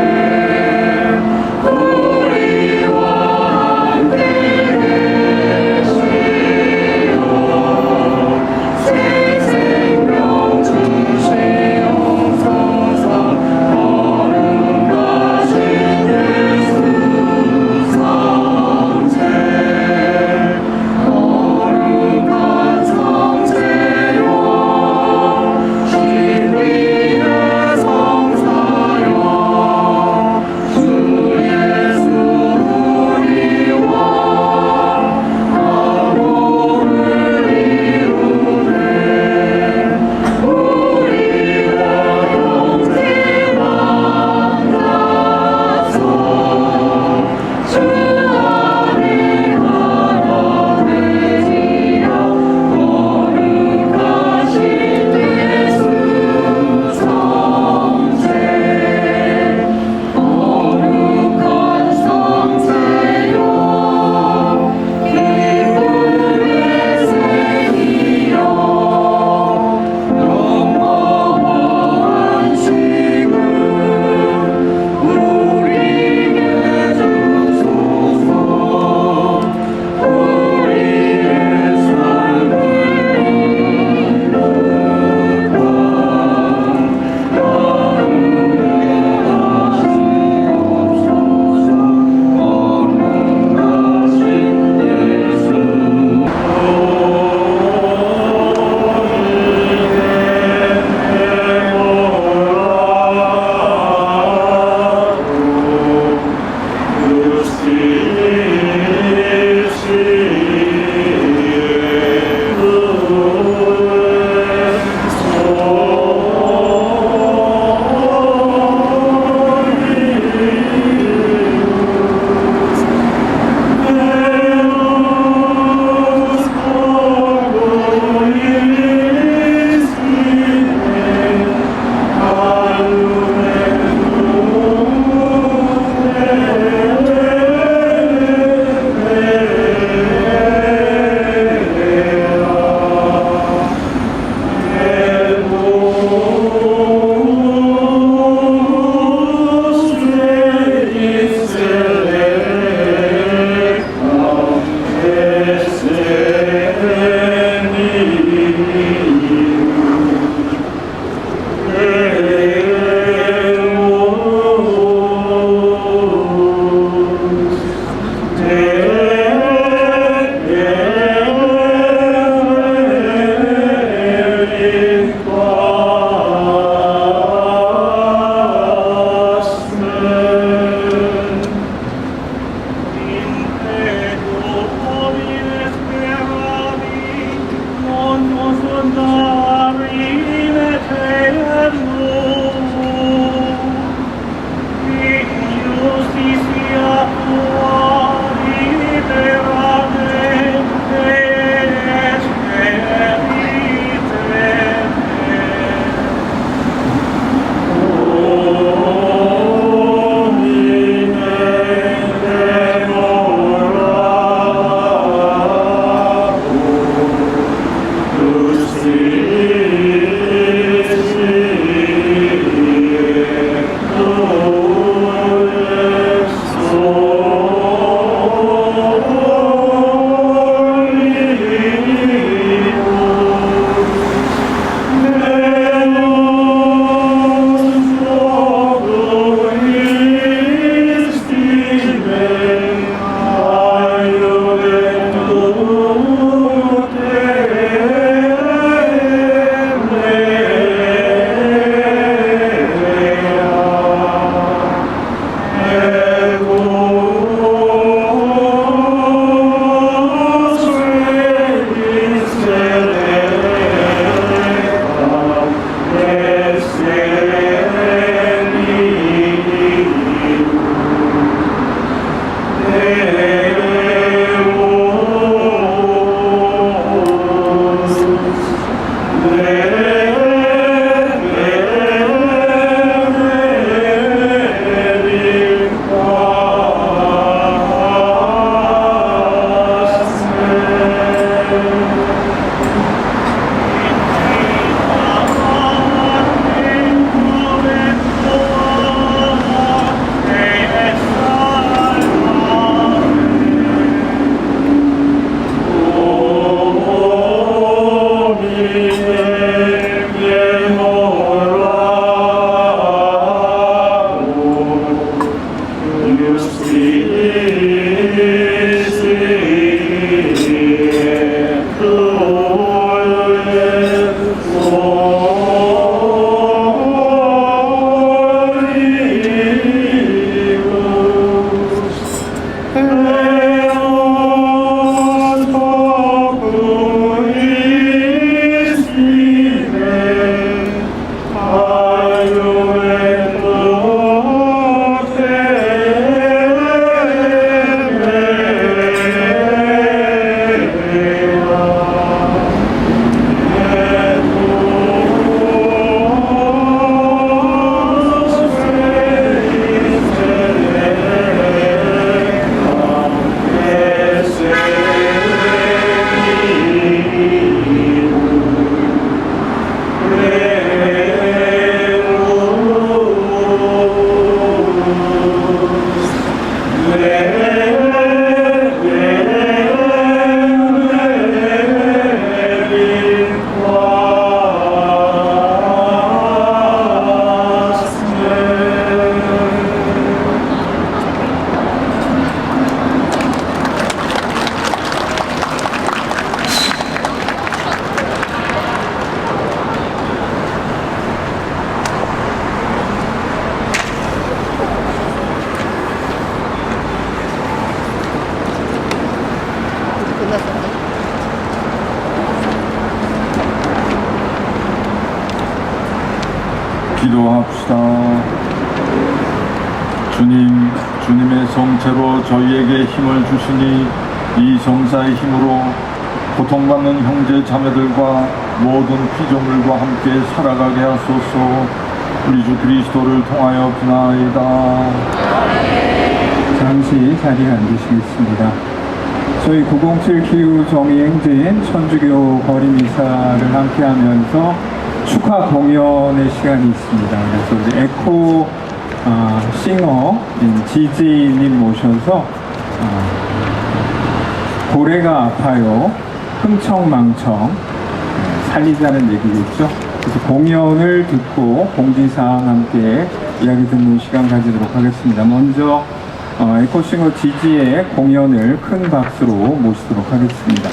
주님, 주님의 성체로 저희에게 힘을 주시니 이 성사의 힘으로 고통받는 형제 자매들과 모든 피조물과 함께 살아가게 하소서. 우리 주 그리스도를 통하여 비나이다. 잠시 자리에 앉으시겠습니다. 저희 907 기후 정의행진 천주교 거리미사를 함께하면서 축하 공연의 시간이 있습니다. 그래서 우리 에코 싱어인 지지님 모셔서 고래가 아파요, 흥청망청 살리자는 얘기겠죠. 그래서 공연을 듣고 공지사항 함께 이야기 듣는 시간 가지도록 하겠습니다. 먼저 에코싱어 지지의 공연을 큰 박수로 모시도록 하겠습니다.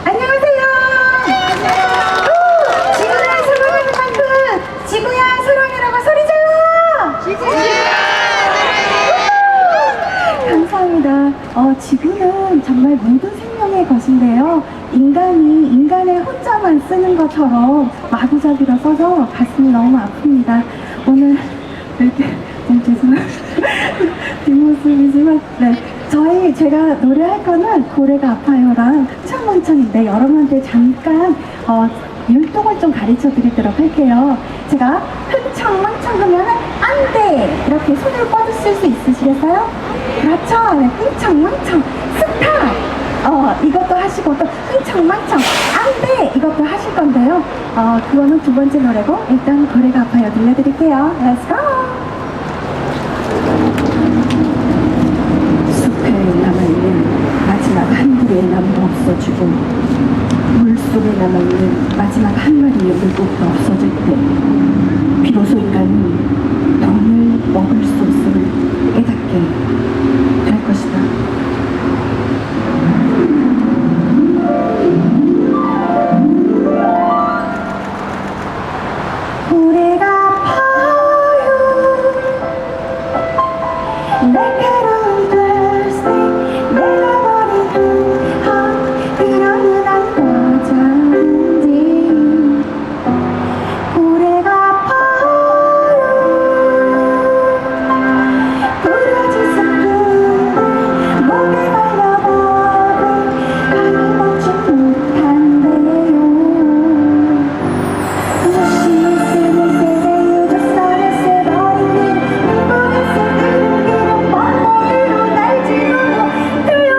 안녕하세요. 지구야 사랑하는 만큼 지구야 사랑해라고 소리 질러. 감사합니다. 지구는 정말 모든 생명의 것인데요. 인간이 인간을 혼자만 쓰는 것처럼 마구잡이로 써서 가슴이 너무 아픕니다. 오늘 이렇게 죄송합니다. 뒷모습이지만 제가 노래할 거는 고래가 아파요랑 흥청망청인데 여러분한테 잠깐 율동을 좀 가르쳐 드리도록 할게요. 제가 흥청망청 하면 안 돼! 이렇게 손을 뻗으실 수 있으시겠어요? 그렇죠. 네, 흥청망청 스탑! 이것도 하시고 또 흥청망청 안 돼! 이것도 하실 건데요. 그거는 두 번째 노래고 일단 고래가 아파요 들려드릴게요. Let's go! 숲에 남아있는 마지막 한 그루의 나무도 없어지고 물속에 남아있는 마지막 한 마리의 물고기가 없어질 때 비로소 인간은 돈을 먹을 수 없음을 깨닫게 될 것이다. 고래가 아파요 날카로운 플라스틱 내가 버린 흔적 그러는 안 꺼졌는지 고래가 아파요 부러진 숲들에 목에 걸려버린 감이 먹지 못한대요. 무심히 쓰는 세대 유조선을 써버린 길 물고기 새끼는 길은 멍멍이로 날지도 못해요.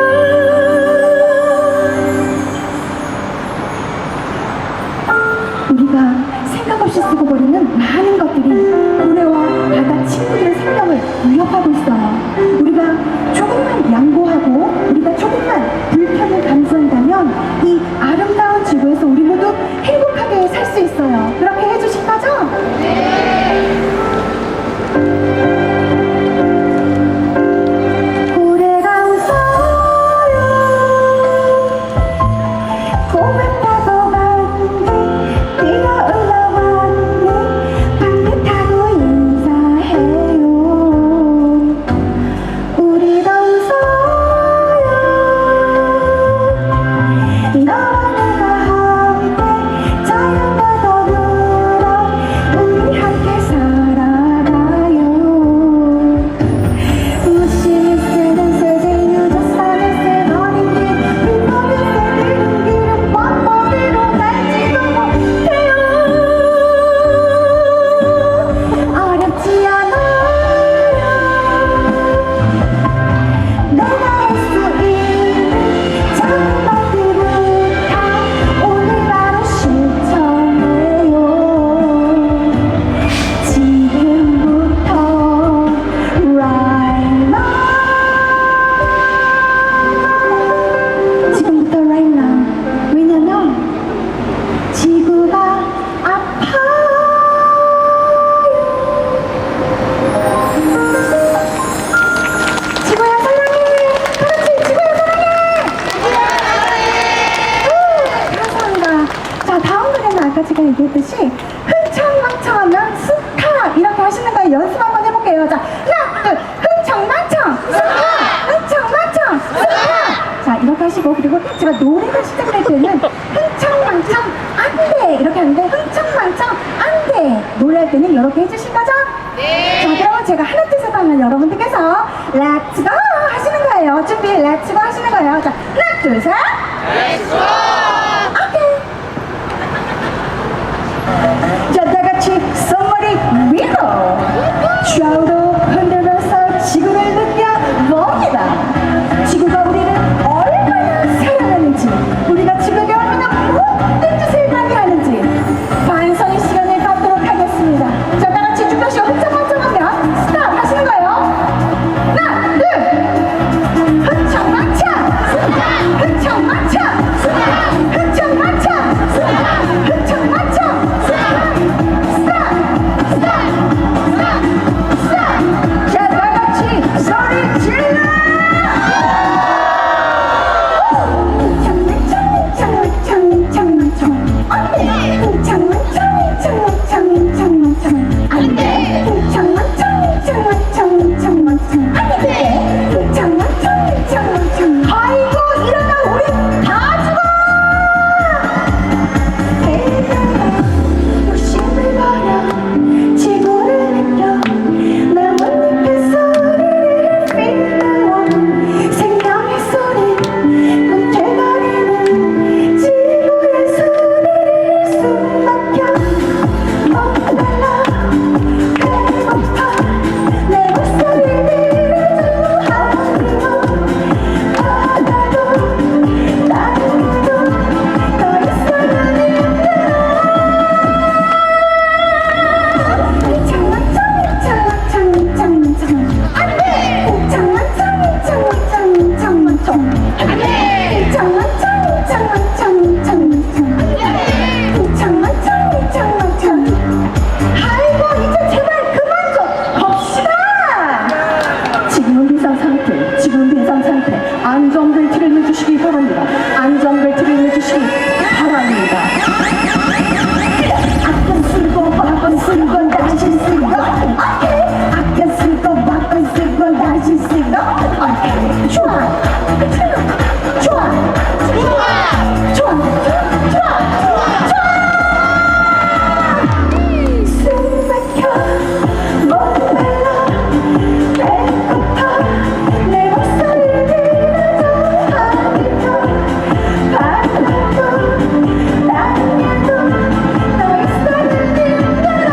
우리가 생각 없이 쓰고 버리는 많은 것들이 고래와 바다 친구들의 생명을 위협하고 있어요. 우리가 조금만 양보하고 우리가 조금만 불편을 감수한다면 이 아름다운 지구에서 우리 모두 행복하게 살 수 있어요. 그렇게 해주실 거죠? 고래가 웃어요. 고개 타고 간뒤 뛰어 올라왔네. 반듯하고 인사해요. 우리도 웃어요. 너와 내가 함께 자연과 더불어 우리 함께 살아가요. 무심히 쓰는 세제 유조선을 써버린 길 물고기 새끼는 길은 뻔뻔히로 날지도 못해요. 어렵지 않아요. 내가 할 수 있는 작은 것들부터 오늘 바로 실천해요. 지금부터 right now. 지금부터 right now. 왜냐면 지구가 아파요. 지구야 사랑해. 그렇지, 지구야 사랑해. 감사합니다. 자, 다음 노래는 아까 제가 얘기했듯이 흥청망청하면 스탑 이렇게 하시는 거 연습 한번 해볼게요. 자, 하나, 둘, 흥청망청 스탑, 흥청망청 하시고, 그리고 제가 노래가 시작할 때는 흥청망청 안돼 이렇게 하는데 흥청망청 안돼 노래할 때는 이렇게 해주신 거죠? 네. 자, 그러면 제가 하나 둘 셋 하면 여러분들께서 Let's go 하시는 거예요. 준비 Let's go 하시는 거예요. 자, 하나 둘 셋. Let's go. 오케이. 자, 다 같이 손머리 위로 좌우로 흔들면서 지구를 느껴봅니다. 지구가 우리를 얼마나 사랑하는지, 우리가 지구에게 얼마나 모든 짓을 방해하는지 반성의 시간을 갖도록 하겠습니다. 자, 다 같이 준비하시고 흥청망청하면 스탑 하시는 거예요. 하나, 둘, 흥청망청, 흥청망청, 흥청망청, 흥청망청. 자, 다 같이 소리 질러! 아이고, 이러다 우리 다 죽어! 욕심을 버려 지구를 느껴 나뭇잎의 소리를 빌려와 생명의 소리 꿈틀거리는 지구의 소리를 숨막혀 멈달라 배고파 내 목소리를 들려주하리고 바다도 땅도 너의 사랑을 아이고, 이제 제발 그만 좀 봅시다. 지금은 비상상태, 지금은 비상상태. 안전벨트를 매주시기 바랍니다. 안전벨트를 매주시기 바랍니다. 아껴 쓰고 바꿔 쓰고 다시 쓰고 오케이. 아껴 쓰고 바꿔 쓰고 다시 쓰고 오케이. 좋아 좋아 좋아 좋아 좋아 숨 막혀 목말라 배고파 내 목소리를 들려줘 바다도 땅에도 너의 사랑을 들려줘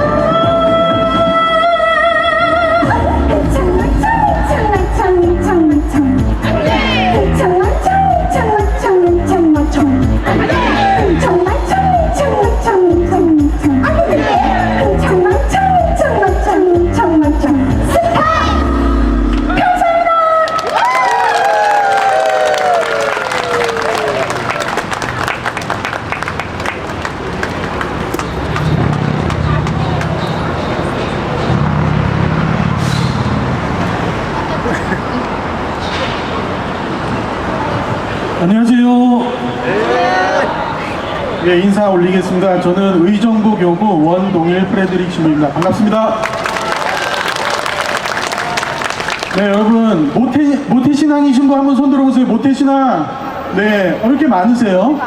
안녕하세요. 네, 인사 올리겠습니다. 저는 의정부 교구 원동일 프레드릭 신부입니다. 반갑습니다. 네, 여러분 모태신앙이신 분 한번 손 들어보세요. 모태신앙. 네, 왜 이렇게 많으세요?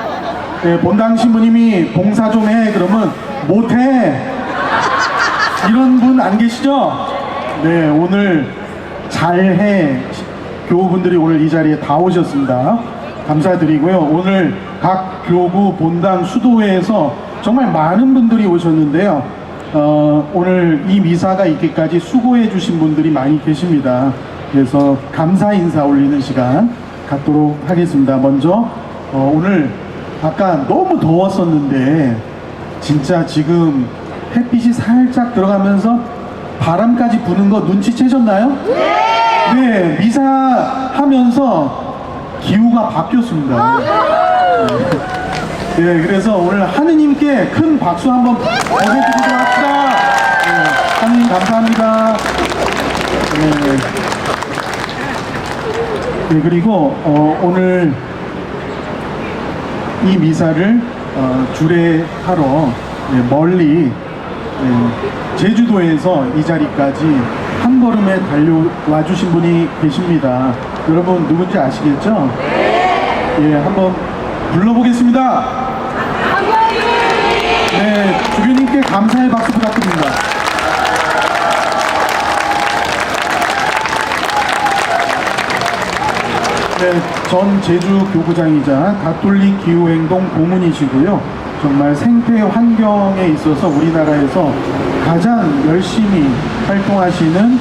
네, 본당 신부님이 봉사 좀 해 그러면 못해 이런 분 안 계시죠? 네, 오늘 잘해 교우분들이 오늘 이 자리에 다 오셨습니다. 감사드리고요. 오늘 각 교구 본당 수도회에서 정말 많은 분들이 오셨는데요. 오늘 이 미사가 있기까지 수고해 주신 분들이 많이 계십니다. 그래서 감사 인사 올리는 시간 갖도록 하겠습니다. 먼저 오늘 아까 너무 더웠었는데 진짜 지금 햇빛이 살짝 들어가면서 바람까지 부는 거 눈치채셨나요? 네, 미사 하면서 기후가 바뀌었습니다. 네, 그래서 오늘 하느님께 큰 박수 한번 보내드리도록 합시다. 네, 하느님 감사합니다. 네, 그리고 오늘 이 미사를 주례하러 멀리 제주도에서 이 자리까지 한 걸음에 달려와 주신 분이 계십니다. 여러분 누군지 아시겠죠? 네. 예, 한번 불러보겠습니다. 네, 주교님께 감사의 박수 부탁드립니다. 네, 전 제주 교구장이자 가톨릭 기후행동 고문이시고요. 정말 생태 환경에 있어서 우리나라에서 가장 열심히 활동하시는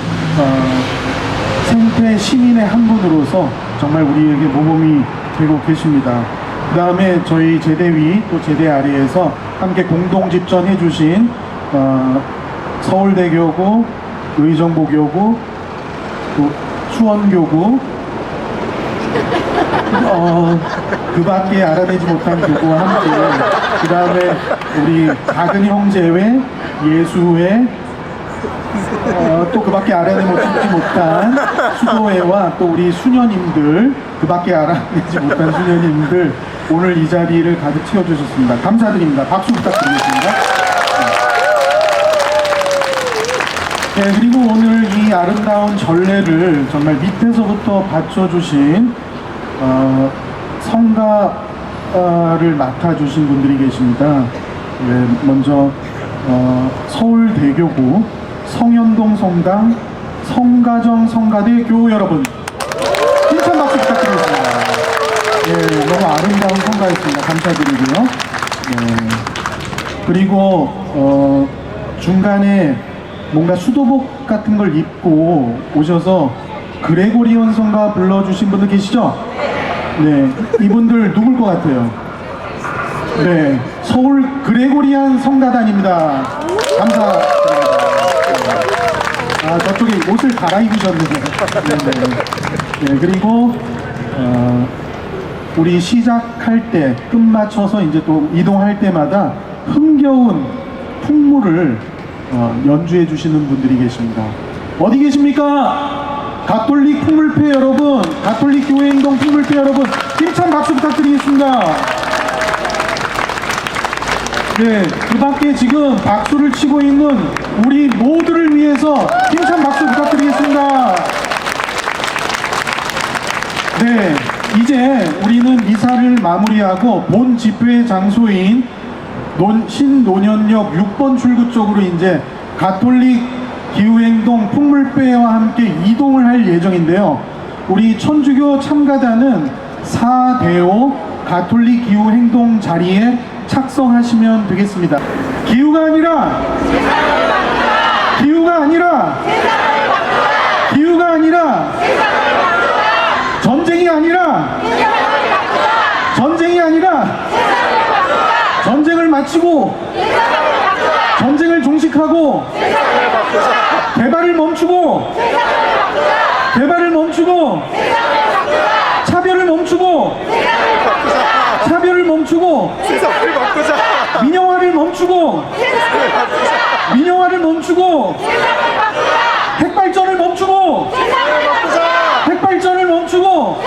생태 시민의 한 분으로서 정말 우리에게 모범이 되고 계십니다. 그 다음에 저희 제대위 또 제대 아래에서 함께 공동 집전해 주신 서울대교구, 의정부교구, 또 수원교구, 그 밖에 알아내지 못한 교구와 함께, 그 다음에 우리 작은 형제회, 예수회, 또 그 밖에 알아내지 못한 수도회와 또 우리 수녀님들, 그 밖에 알아내지 못한 수녀님들, 오늘 이 자리를 가득 채워주셨습니다. 감사드립니다. 박수 부탁드리겠습니다. 네, 그리고 오늘 이 아름다운 전례를 정말 밑에서부터 받쳐주신 성가를 맡아주신 분들이 계십니다. 네, 먼저 서울대교구 성현동 성당 성가정 성가대 교우 여러분, 힘찬 박수 부탁드리겠습니다. 네, 너무 아름다운 성가였습니다. 감사드리고요. 네, 그리고 중간에 뭔가 수도복 같은 걸 입고 오셔서 그레고리온 성가 불러주신 분들 계시죠? 네, 이분들 누굴 것 같아요? 네, 서울 그레고리안 성가단입니다. 감사드립니다. 아, 저쪽에 옷을 갈아입으셨네요. 네, 그리고 우리 시작할 때 끝 맞춰서 이제 또 이동할 때마다 흥겨운 풍물을 연주해 주시는 분들이 계십니다. 어디 계십니까? 가톨릭 풍물패 여러분, 가톨릭 교회행동 풍물패 여러분, 힘찬 박수 부탁드리겠습니다. 네, 그 밖에 지금 박수를 치고 있는 우리 모두를 위해서 힘찬 박수 부탁드리겠습니다. 네, 이제 우리는 미사를 마무리하고 본 집회 장소인 신논현역 6번 출구 쪽으로 이제 가톨릭 기후행동 풍물배와 함께 이동을 할 예정인데요. 우리 천주교 참가단은 4대호 가톨릭 기후행동 자리에 착석하시면 되겠습니다. 기후가 아니라 기후가 아니라 기후가 아니라 전쟁이 아니라 전쟁이 아니라 전쟁을 마치고 전쟁을 종식하고 개발을 멈추고 개발을 멈추고 차별을 멈추고 차별을 멈추고 민영화를 멈추고 민영화를 멈추고 핵발전을 멈추고 핵발전을 멈추고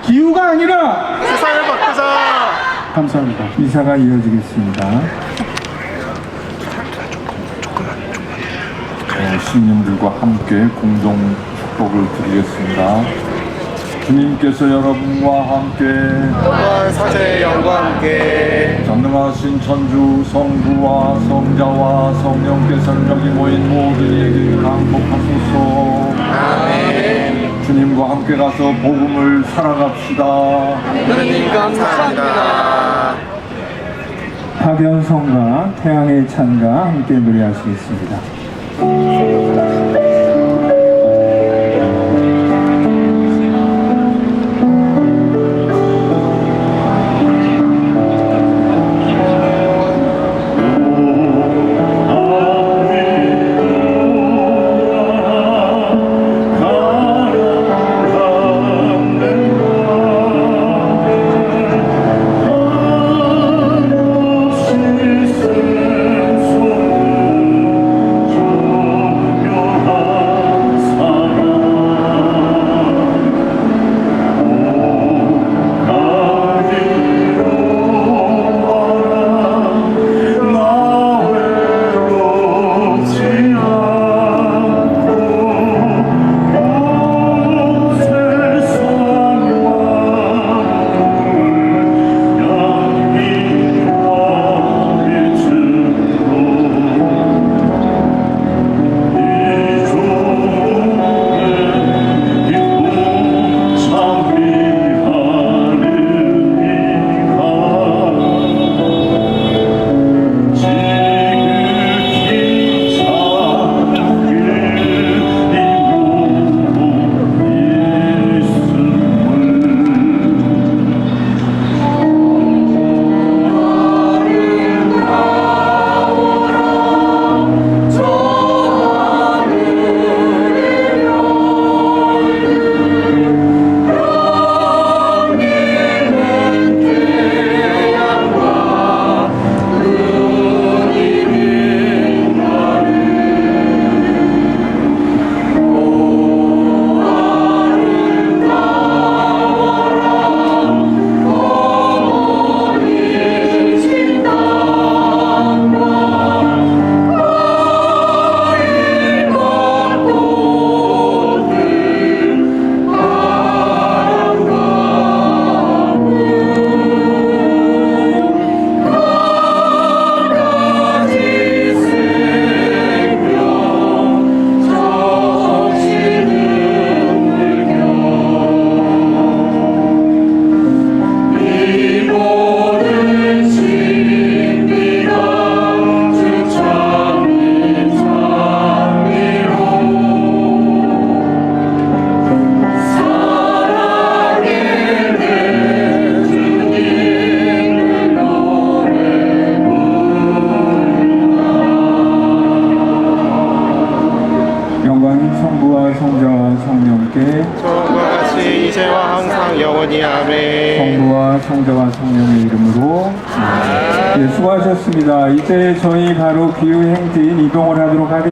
기후가 아니라 세상을 바꾸자. 감사합니다. 미사가 이어지겠습니다. 시민들과 함께 공동 축복을 드리겠습니다. 주님께서 여러분과 함께 또한 사제의 영과 함께 전능하신 천주 성부와 성자와 성령께서는 여기 모인 모든 이에게 강복하소서. 아멘. 주님과 함께 가서 복음을 살아갑시다. 하느님 감사합니다. 파견성가 태양의 찬가 함께 노래하시겠습니다. 아버지와 성자와 성령의 이름으로. 예, 수고하셨습니다. 이제 저희 바로 기후 행진 이동을 하도록 하겠습니다.